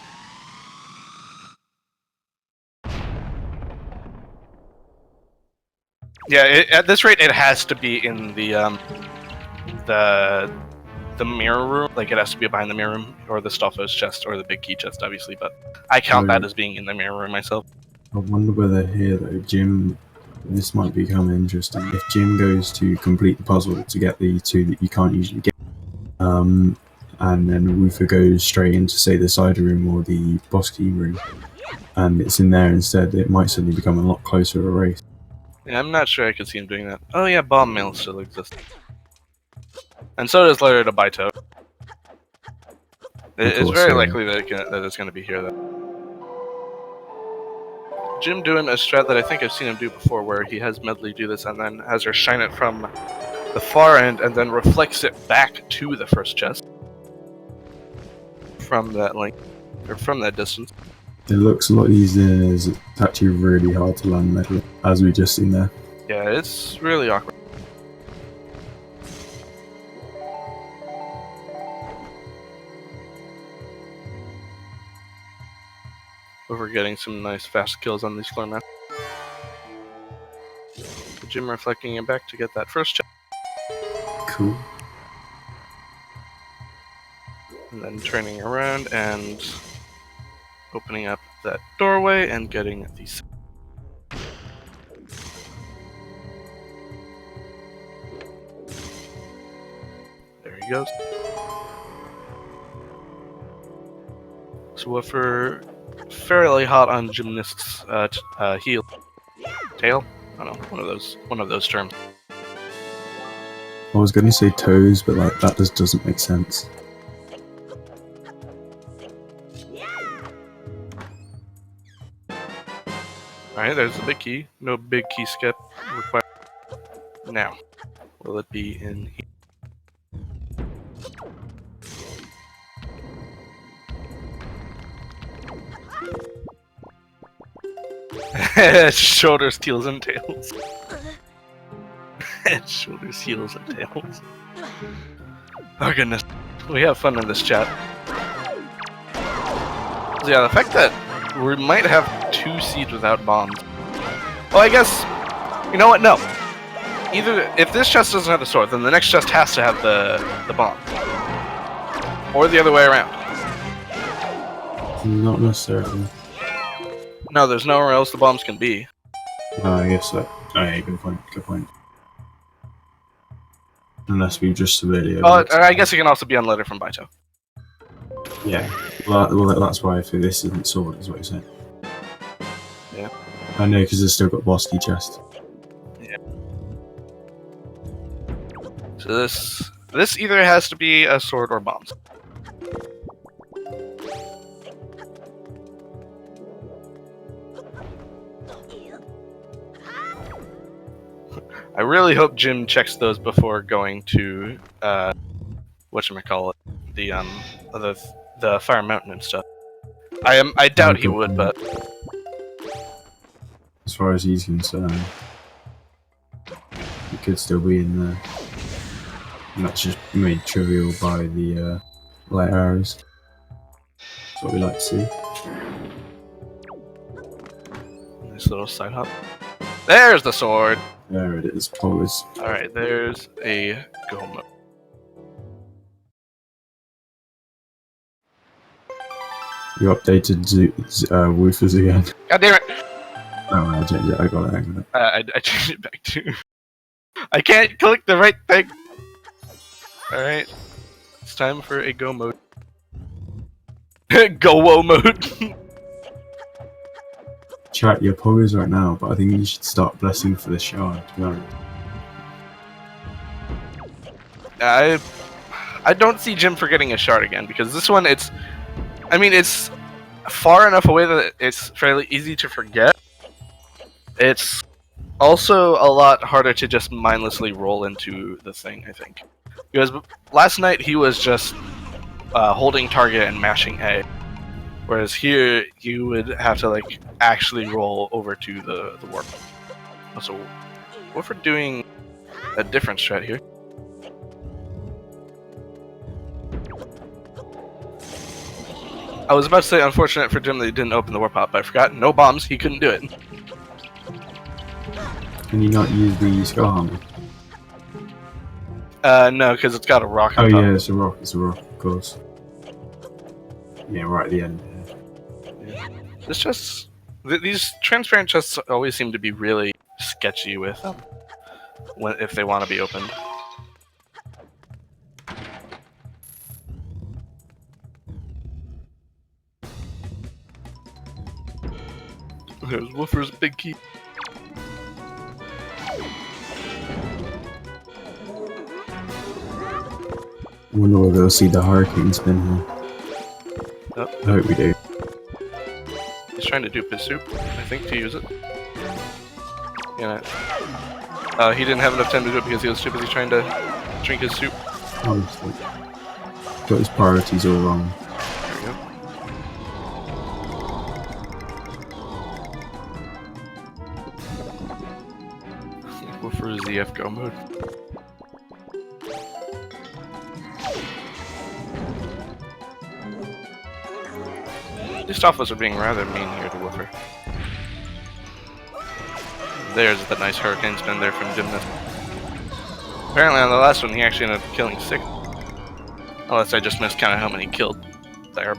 Yeah, at this rate, it has to be in the mirror room. Like, it has to be behind the mirror room, or the Stolfo's chest, or the big key chest, obviously. But I count that as being in the mirror room myself. I wonder whether here, though, Jim... This might become interesting. If Jim goes to complete the puzzle to get the two that you can't usually get, and then Woofer goes straight into, say, the cider room or the boss key room, and it's in there instead, it might suddenly become a lot closer a race. Yeah, I'm not sure I could see him doing that. Oh yeah, bomb mail still exists. And so does Letter to Baito. It's very likely that it's going to be here, though. Jim doing a strat that I think I've seen him do before, where he has Medley do this and then has her shine it from the far end and then reflects it back to the first chest. From that length, or from that distance. It looks a lot easier than it is. It's actually really hard to land medley, as we just seen there. Yeah, it's really awkward. We're getting some nice fast kills on these floor maps. Jim reflecting it back to get that first check. Cool. And then turning around and opening up that doorway and getting these. goes. So Woofer, fairly hot on Gymnast's heel, tail. I don't know, one of those terms. I was going to say toes, but like that just doesn't make sense. Alright, there's the big key. No big key skip required. Now, will it be in here? Shoulders, heels, and tails. Shoulders, heels, and tails. Oh goodness. We have fun in this chat. So yeah, the fact that we might have 2 seeds without bombs. Well, I guess, you know what? No. Either if this chest doesn't have the sword, then the next chest has to have the bomb, or the other way around. Not necessarily. No, there's nowhere else the bombs can be. I guess so. Oh, yeah, good point. Good point. Unless we just severely. Oh, I guess it can also be unloaded from Baito. Yeah. Well, that's why I think this isn't sword, is what you're saying. Yeah. I know, because it's still got boss key chest. Yeah. So this either has to be a sword or bombs. I really hope Jim checks those before going to whatchamacallit, the Fire Mountain and stuff. I doubt he would, but as far as he's concerned, he could still be in there. And that's just made trivial by the light arrows. That's what we like to see. Nice little side hop. There's the sword! There it is, always. Alright, there's a go mode. You updated woofers again. God damn it! Oh, I changed it. I got it. I changed it back too. I can't click the right thing! Alright. It's time for a go mode. Go-wo mode! Chat, your poggers right now, but I think you should start blessing for the shard, to be honest. I don't see Jim forgetting a shard again, because this one, it's far enough away that it's fairly easy to forget. It's also a lot harder to just mindlessly roll into the thing, I think. Because last night he was just holding target and mashing A. Whereas here, you would have to like actually roll over to the warp. So, what if we're doing a different strat here? I was about to say, unfortunate for Jim that he didn't open the warp out, but I forgot. No bombs, he couldn't do it. Can you not use the skull hammer? No, because it's got a rock Oh on top. yeah, it's a rock, of course. Yeah, right at the end. This chests, these transparent chests always seem to be really sketchy with if they want to be opened. There's Woofer's big key. I wonder whether we'll see the hurricane spin here. Oh. I hope we do. He's trying to dupe his soup, I think, to use it. Yeah. He didn't have enough time to do it because he was too busy trying to drink his soup. Honestly. Got his priorities all wrong. There we go. Woofer ZF go mode. These Stoffels are being rather mean here to Woofer. There's the nice hurricane spin there from Gymnast. Apparently on the last one he actually ended up killing 6. Unless I just missed kind of how many he killed there.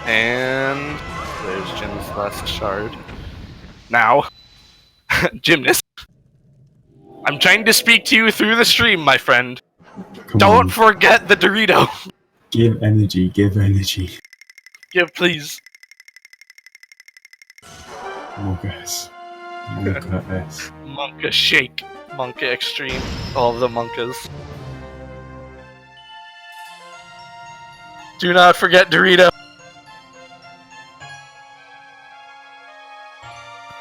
And there's Jim's last shard. Now, Gymnast, I'm trying to speak to you through the stream, my friend. Come Don't on. forget the Dorito. Give energy, give energy. Give, please. Monkas. Monka-S. Monka Shake. Monka Extreme. All of the Monkas. Do not forget Dorito.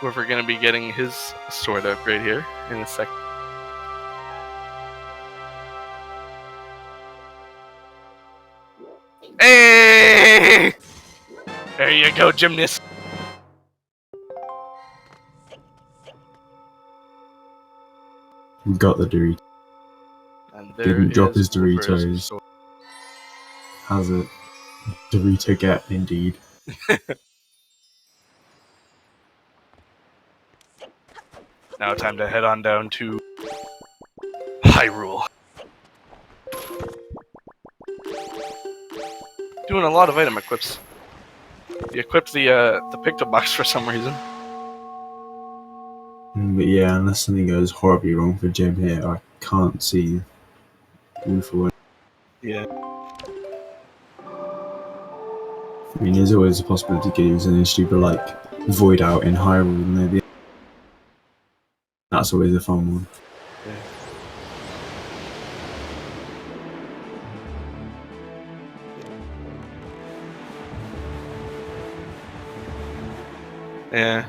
We're going to be getting his sword upgrade here in a second. Hey! There you go, Gymnast. We got the Dorito. And there Didn't drop is his Doritos. Has it? Dorito get, indeed. Now time to head on down to Hyrule. Doing a lot of item equips. You equipped the picto box for some reason. But yeah, unless something goes horribly wrong for Jim here, I can't see Woofer. Yeah. I mean, there's always a possibility he could use an stupid like Void Out in Hyrule, maybe. That's always a fun one. Yeah.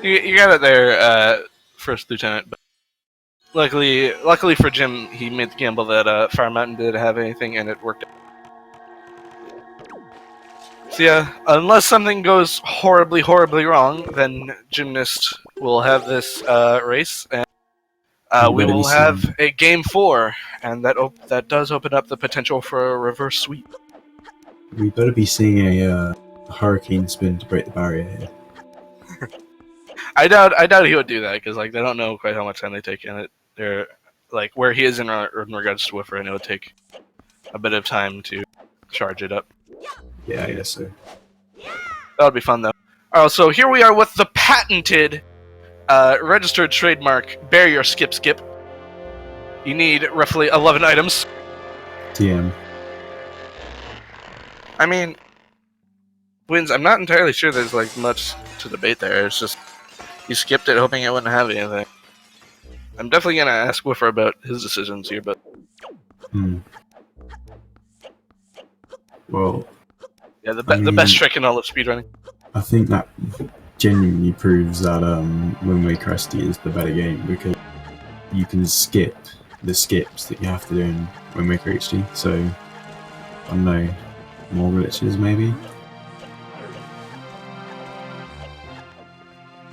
You got it there, First Lieutenant. But luckily for Jim, he made the gamble that Fire Mountain didn't have anything, and it worked out. So yeah, unless something goes horribly wrong, then Gymnast will have this race, and we will have a Game 4, and that does open up the potential for a reverse sweep. We better be seeing a hurricane spin to break the barrier here. I doubt he would do that, because like they don't know quite how much time they take in it. They're like where he is in regards to Woofer, and it would take a bit of time to charge it up. Yeah, I guess so. That would be fun though. Alright, so here we are with the patented, registered trademark barrier skip. You need roughly 11 items. TM. I mean, wins. I'm not entirely sure there's like much to debate there. It's just he skipped it, hoping it wouldn't have anything. I'm definitely gonna ask Woofer about his decisions here, but well, yeah, the best trick in all of speedrunning. I think that genuinely proves that Wind Waker SD is the better game, because you can skip the skips that you have to do in Wind Waker HD. So I don't know, more glitches maybe.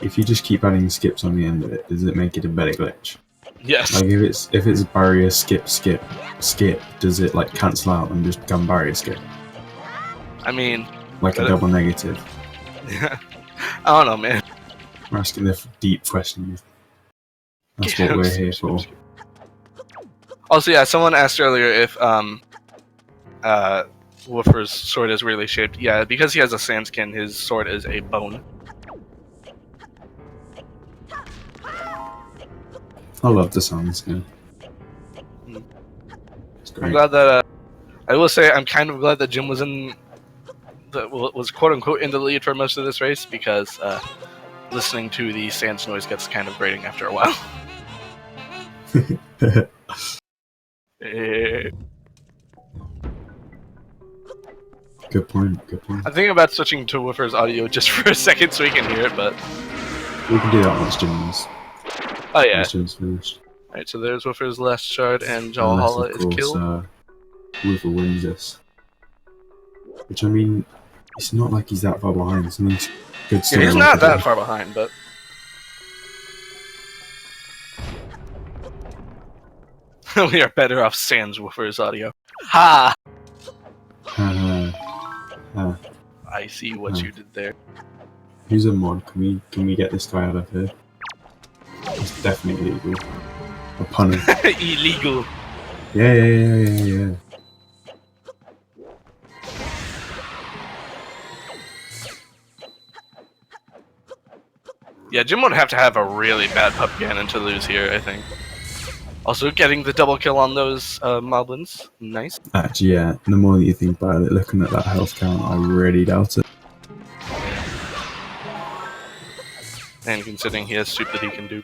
If you just keep adding skips on the end of it, does it make it a better glitch? Yes. Like if it's barrier skip, does it like cancel out and just become barrier skip? I mean, like a double negative. I don't know, man. We're asking the deep questions. That's what we're here for. Also, yeah, someone asked earlier if Woofer's sword is really shaped. Yeah, because he has a sand skin, his sword is a bone. I love the sand skin. It's great. I'm glad that I will say I'm kind of glad that Jim was was quote unquote in the lead for most of this race, because listening to the sands noise gets kind of grating after a while. Good point, good point. I'm thinking about switching to Woofer's audio just for a second so we can hear it, but we can do that once Jim's. Oh yeah. Once Jim's finished. Alright, so there's Woofer's last shard, and Valhalla is killed. Woofer wins this. Which, I mean, it's not like he's that far behind. Something's good. Yeah, he's not that far behind, but we are better off sans Woofer's audio. Ha! I see what you did there. Who's a mod? Can we get this guy out of here? It's definitely illegal. A punner. Illegal. Yeah. Yeah, Jim would have to have a really bad Pup Ganon to lose here, I think. Also, getting the double kill on those Moblins. Nice. Actually, yeah, the more that you think about it, looking at that health count, I really doubt it. And considering he has soup that he can do.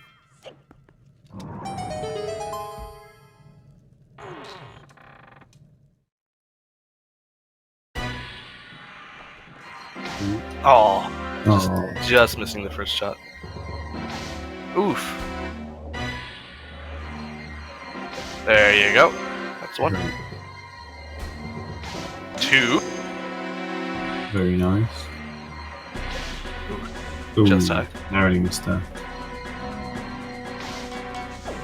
Oh, just missing the first shot. Oof. There you go. That's one. Two. Very nice. Ooh, just high. Narrowly missed that.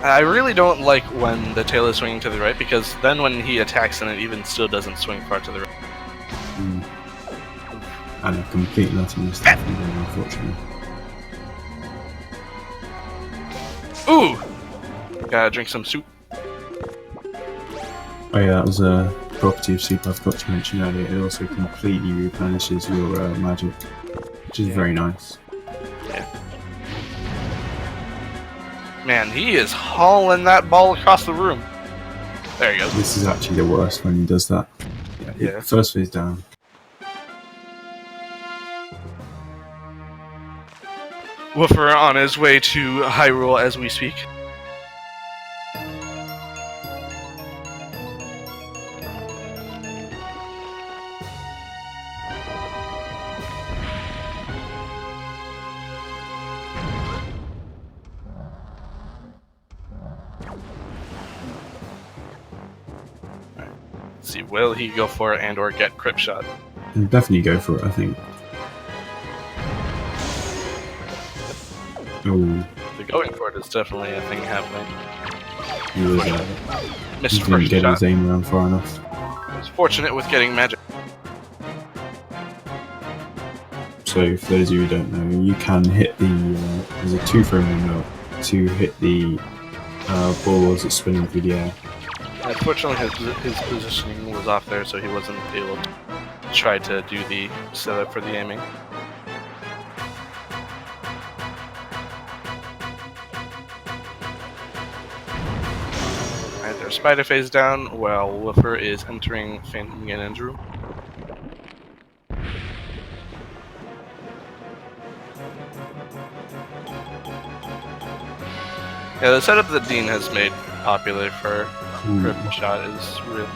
I really don't like when the tail is swinging to the right, because then when he attacks and it even still doesn't swing far to the right. And I completely let him miss that from there, unfortunately. Ooh! Gotta drink some soup. Oh yeah, that was a property of soup I forgot to mention earlier. It also completely replenishes your magic, which is very nice. Yeah. Man, he is hauling that ball across the room. There he goes. This is actually the worst when he does that. Yeah. First phase down. Woofer on his way to Hyrule as we speak. Let's see, will he go for it and or get crypt shot? He'll definitely go for it, I think. Oh, The going for it is definitely a thing happening. he was Missed he didn't first get shot. his aim around far enough. He was fortunate with getting magic. So, for those of you who don't know, you can hit the there's a 2-frame window to hit the ball as it's spinning through the air. Unfortunately, his positioning was off there, so he wasn't able to try to do the setup for the aiming. Alright, there's Spider Phase down, while Woofer is entering Phantom Ganon's room. Yeah, the setup that Dean has made popular for Crypt Shot is really...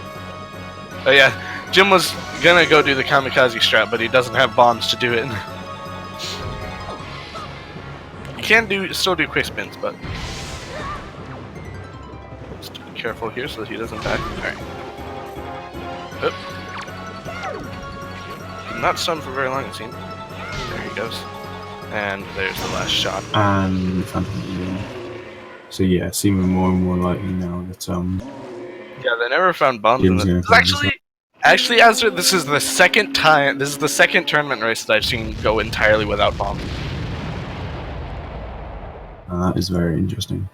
Oh yeah, Jim was gonna go do the kamikaze strat, but he doesn't have bombs to do it. You can still do quick spins, but... Just be careful here so that he doesn't die. Alright. Oop. Not stun for very long, it seems. There he goes. And there's the last shot. And Phantom. So yeah, it seems more and more likely now that Yeah, they never found bombs in this. Actually, Azure, this is the second tournament race that I've seen go entirely without bombs. That is very interesting.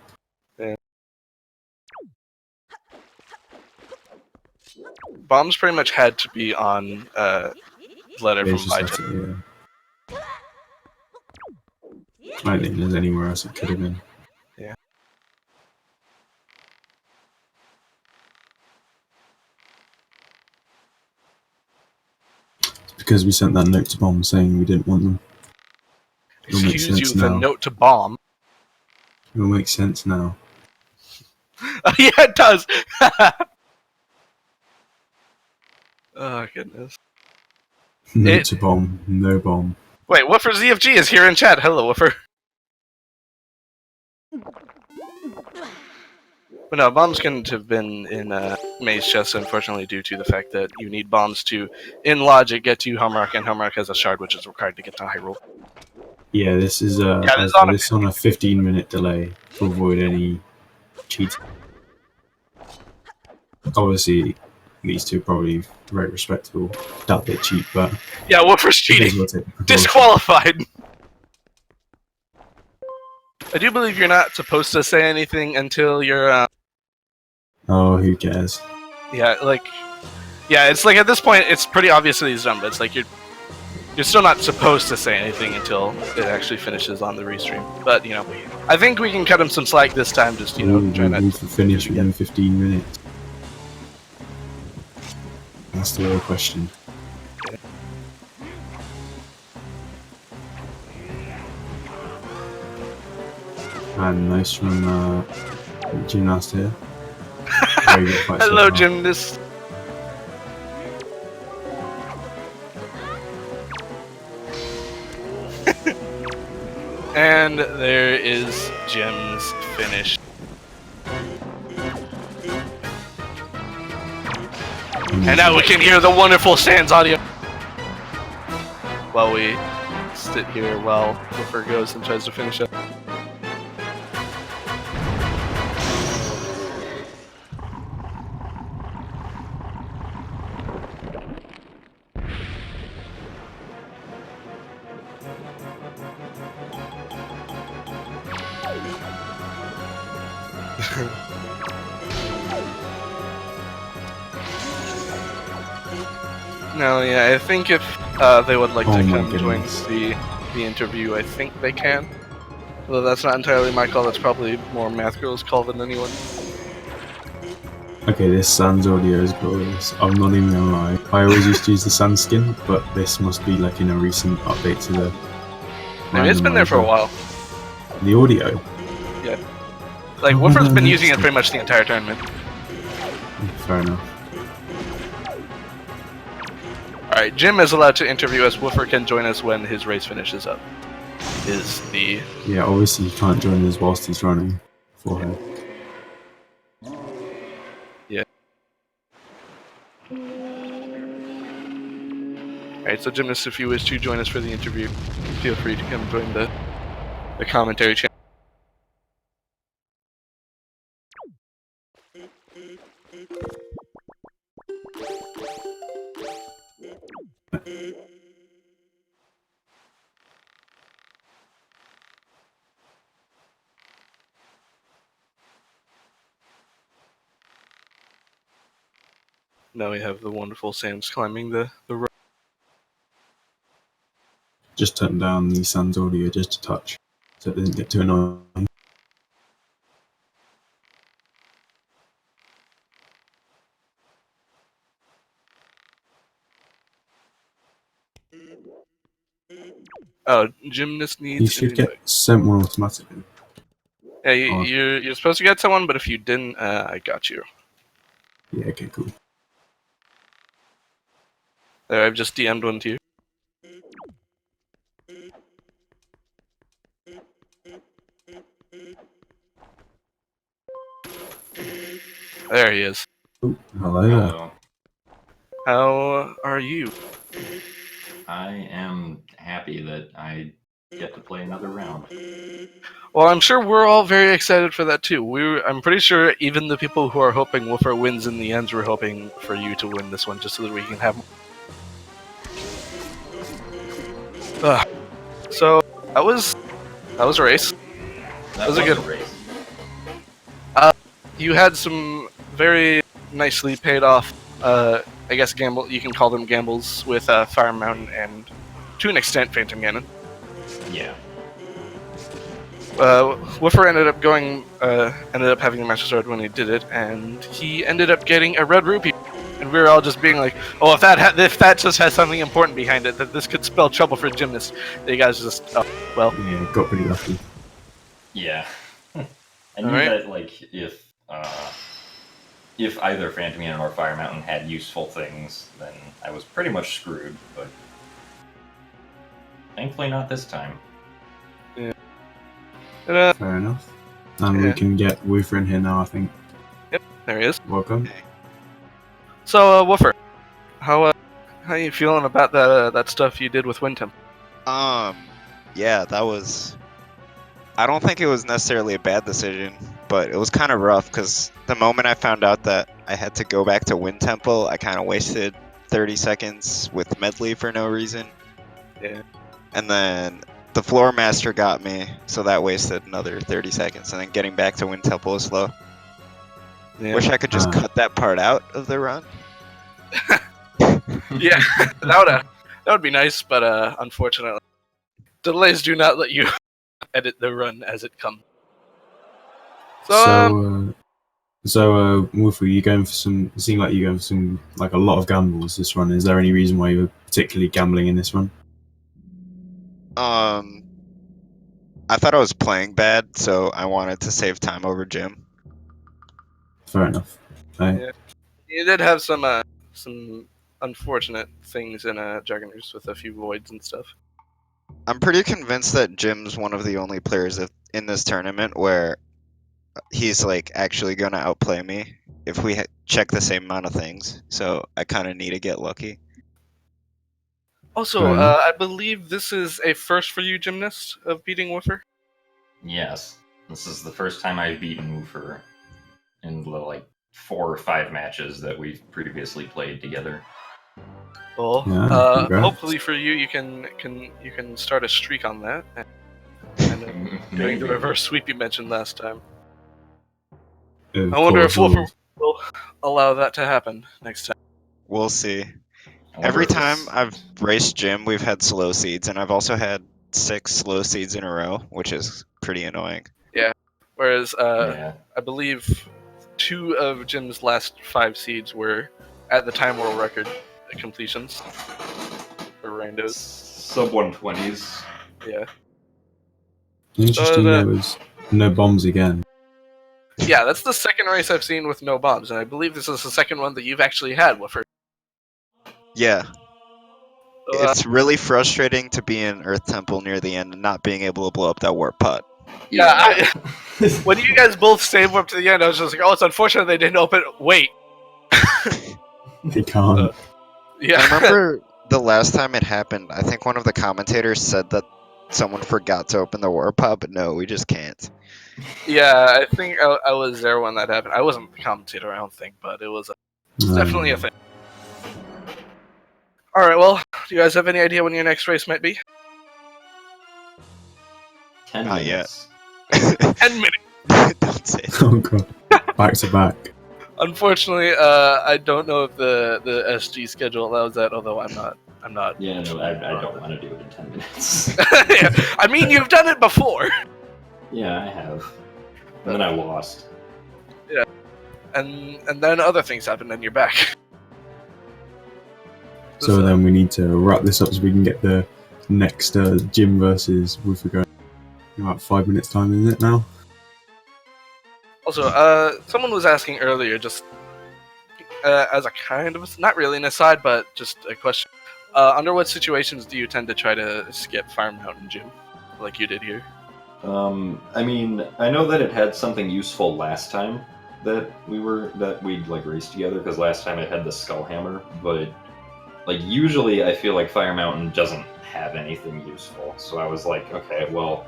Yeah. Bombs pretty much had to be on letter from Biden. I don't think there's anywhere else it could have been. Yeah. Because we sent that note to Bomb saying we didn't want them. Excuse you, the note to bomb. It will make sense now. Yeah, it does! Oh, goodness. Note to Bomb, no bomb. Wait, wooferzfg is here in chat. Hello, Woofer. But no, bombs couldn't have been in Maze Chest, unfortunately, due to the fact that you need bombs to, in logic, get to Homework, and Homework has a shard which is required to get to Hyrule. Yeah, this is on a 15-minute delay to avoid any cheating. Obviously, these two are probably very respectable. Doubt they cheat, but... Yeah, Woofer's cheating. Disqualified. I do believe you're not supposed to say anything until you're... Oh, who cares? Yeah, like... Yeah, it's like at this point, it's pretty obvious that he's done, but it's like you're you're still not supposed to say anything until it actually finishes on the restream. But you know, I think we can cut him some slack this time. Just try not to finish within 15 minutes. That's the real question. And nice from Gymnast here. Hello, Gymnast. And there is Jim's finish. And now we can hear the wonderful Sans audio while we sit here while Woofer goes and tries to finish up. No, yeah, I think if they would like to come join the interview, I think they can. Although that's not entirely my call, that's probably more Mathgirl's call than anyone. Okay, this Sans audio is glorious. I'm not even gonna lie. I always used to use the Sans skin, but this must be like in a recent update to the... Maybe it's been there for a while. The audio? Yeah. Like, Woofer's been using it pretty much the entire tournament. Fair enough. Alright, Jim is allowed to interview us. Woofer can join us when his race finishes up. Yeah, obviously you can't join us whilst he's running for him. Yeah. Alright, so Gymnast, if you wish to join us for the interview, feel free to come join the commentary channel. Now we have the wonderful Sans climbing the rope. Just turn down the Sans audio just a touch, so it doesn't get too annoying. Oh, Gymnast needs... You should get sent one automatically. Yeah, you're supposed to get someone, but if you didn't, I got you. Yeah, okay, cool. There, I've just DM'd one to you. There he is. Ooh, hello there. How are you? I am happy that I get to play another round. Well, I'm sure we're all very excited for that too. I'm pretty sure even the people who are hoping Woofer wins in the end were hoping for you to win this one, just so that we can have. So that was a race. That was a good race. You had some very nicely paid off, I guess you can call them gambles with Fire Mountain and, to an extent, Phantom Ganon. Yeah. Woofer ended up having a Master Sword when he did it, and he ended up getting a red rupee. And we were all just being like, "Oh, if that just has something important behind it, that this could spell trouble for Gymnast." You guys just, well. Yeah, got pretty lucky. Yeah. I knew that, like, if either Phantom Ganon or Fire Mountain had useful things, then I was pretty much screwed. But thankfully, not this time. Yeah. Fair enough. And we can get Woofer in here now, I think. Yep, there he is. Welcome. So, Woofer, how are you feeling about that stuff you did with Windtemp? Yeah, that was... I don't think it was necessarily a bad decision, but it was kind of rough, because the moment I found out that I had to go back to Wind Temple, I kind of wasted 30 seconds with Medley for no reason. Yeah. And then the Floor Master got me, so that wasted another 30 seconds, and then getting back to Wind Temple was slow. Yeah. Wish I could just cut that part out of the run. Yeah, that That would be nice, but unfortunately, delays do not let you edit the run as it comes. So, Wolf, you going for some? It seemed like you're going for some, like a lot of gambles this run. Is there any reason why you were particularly gambling in this run? I thought I was playing bad, so I wanted to save time over Jim. Fair enough. Right. Yeah. You did have some unfortunate things in Juggernauters with a few voids and stuff. I'm pretty convinced that Jim's one of the only players in this tournament where he's like actually going to outplay me if we check the same amount of things. So I kind of need to get lucky. Also, I believe this is a first for you, Gymnast, of beating Woofer. Yes, this is the first time I've beaten Woofer in the 4 or 5 matches that we've previously played together. Well, Yeah, hopefully for you, you can start a streak on that. And doing the reverse sweep you mentioned last time. I wonder if Wolfer will allow that to happen next time. We'll see. Every time I've raced Jim, we've had slow seeds, and I've also had 6 slow seeds in a row, which is pretty annoying. Yeah. Whereas I believe 2 of Jim's last 5 seeds were at the time world record completions for randos. Sub 120s. Yeah. Interesting. There was no bombs again. Yeah, that's the second race I've seen with no bombs, and I believe this is the second one that you've actually had, Woofer. Yeah. It's really frustrating to be in Earth Temple near the end and not being able to blow up that warp pot. Yeah, when you guys both saved up to the end, I was just like, oh, it's unfortunate they didn't open. Wait. They can't. Yeah. I remember the last time it happened, I think one of the commentators said that someone forgot to open the warp pot, but no, we just can't. Yeah, I think I was there when that happened. I wasn't the commentator, I don't think, but it was definitely a thing. Alright, well, do you guys have any idea when your next race might be? 10 Not minutes. yet. 10 minutes! Don't say it. Oh god. Back to back. Unfortunately, I don't know if the SG schedule allows that, although I'm not. Yeah, no, I don't want to do it in 10 minutes. Yeah, I mean, you've done it before! Yeah, I have. And then I lost. Yeah. And then other things happen and you're back. So then we need to wrap this up so we can get the next Jim versus Woofer going in about 5 minutes time, isn't it now? Also, someone was asking earlier, just as a kind of, not really an aside, but just a question. Under what situations do you tend to try to skip Fire Mountain Gym, like you did here? I mean, I know that it had something useful last time that we'd raced together, because last time it had the Skull Hammer, but usually I feel like Fire Mountain doesn't have anything useful. So I was like, okay, well,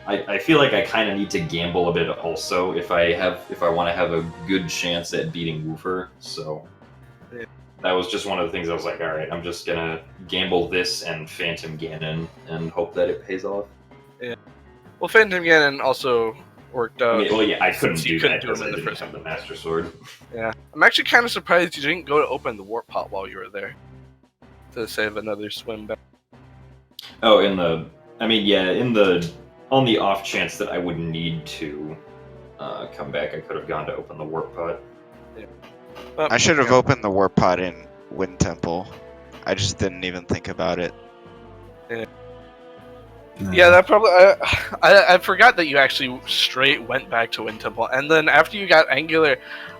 I feel like I kind of need to gamble a bit also if I want to have a good chance at beating Woofer. So that was just one of the things I was like, all right, I'm just gonna gamble this and Phantom Ganon and hope that it pays off. Yeah. Well, Phantom Ganon also worked out. I couldn't do that because him I in the didn't first have the Master Sword. Yeah, I'm actually kind of surprised you didn't go to open the warp pot while you were there to save another swim back. Oh, on the off chance that I would need to come back, I could have gone to open the warp pot. Yeah. I should have opened the warp pot in Wind Temple. I just didn't even think about it. Yeah. Yeah, that probably. I forgot that you actually straight went back to Wind Temple, and then after you got Angular,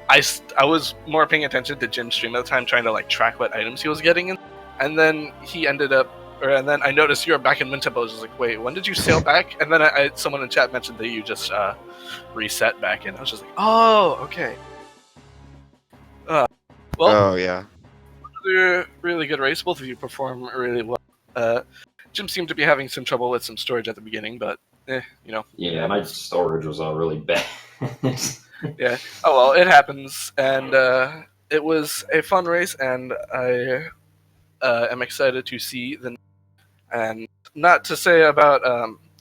I was more paying attention to Jim's stream at the time, trying to track what items he was getting in, and then he ended up, and then I noticed you were back in Wind Temple. I was just like, wait, when did you sail back? And then someone in chat mentioned that you just reset back in. I was just like, oh, okay. Well, oh yeah. another really good race. Both of you perform really well. Jim seemed to be having some trouble with some storage at the beginning, but Yeah, my storage was all really bad. Yeah. Oh well, it happens, and it was a fun race, and I am excited to see and not to say about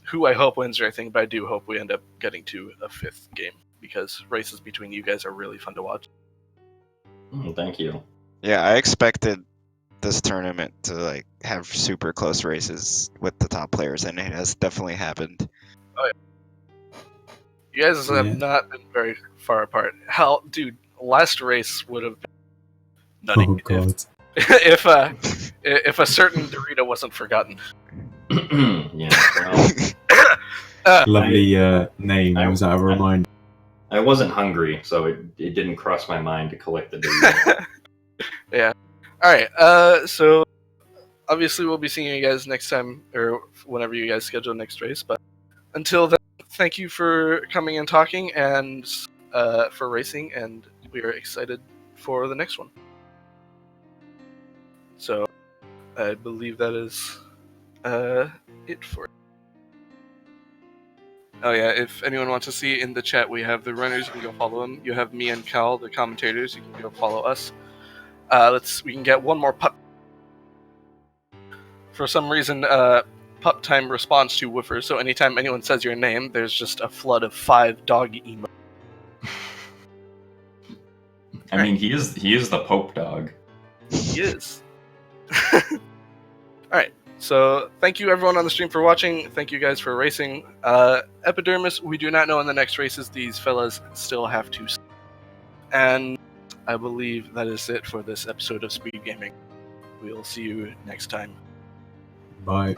who I hope wins or anything, but I do hope we end up getting to a 5th game, because races between you guys are really fun to watch. Thank you. Yeah, I expected this tournament to like have super close races with the top players, and it has definitely happened. You guys have Yeah. not been very far apart. Hell, dude, last race would have been nutty Oh god. if a certain Dorito wasn't forgotten. Yeah. Well, Lovely name. Was that a reminder? I wasn't hungry, so it didn't cross my mind to collect the Dorito. Yeah. All right. So obviously we'll be seeing you guys next time, or whenever you guys schedule next race. But until then, thank you for coming and talking, and for racing, and we are excited for the next one. So I believe that is it for it. Oh yeah, if anyone wants to see in the chat, we have the runners, you can go follow them. You have me and Cal, the commentators, you can go follow us. We can get one more pup. For some reason, pup time responds to woofer, so anytime anyone says your name, there's just a flood of 5 dog emo. I mean, he is the Pope dog. He is. Alright, so thank you everyone on the stream for watching. Thank you guys for racing. Epidermis, we do not know in the next races. These fellas still have to. And I believe that is it for this episode of Speed Gaming. We'll see you next time. Bye.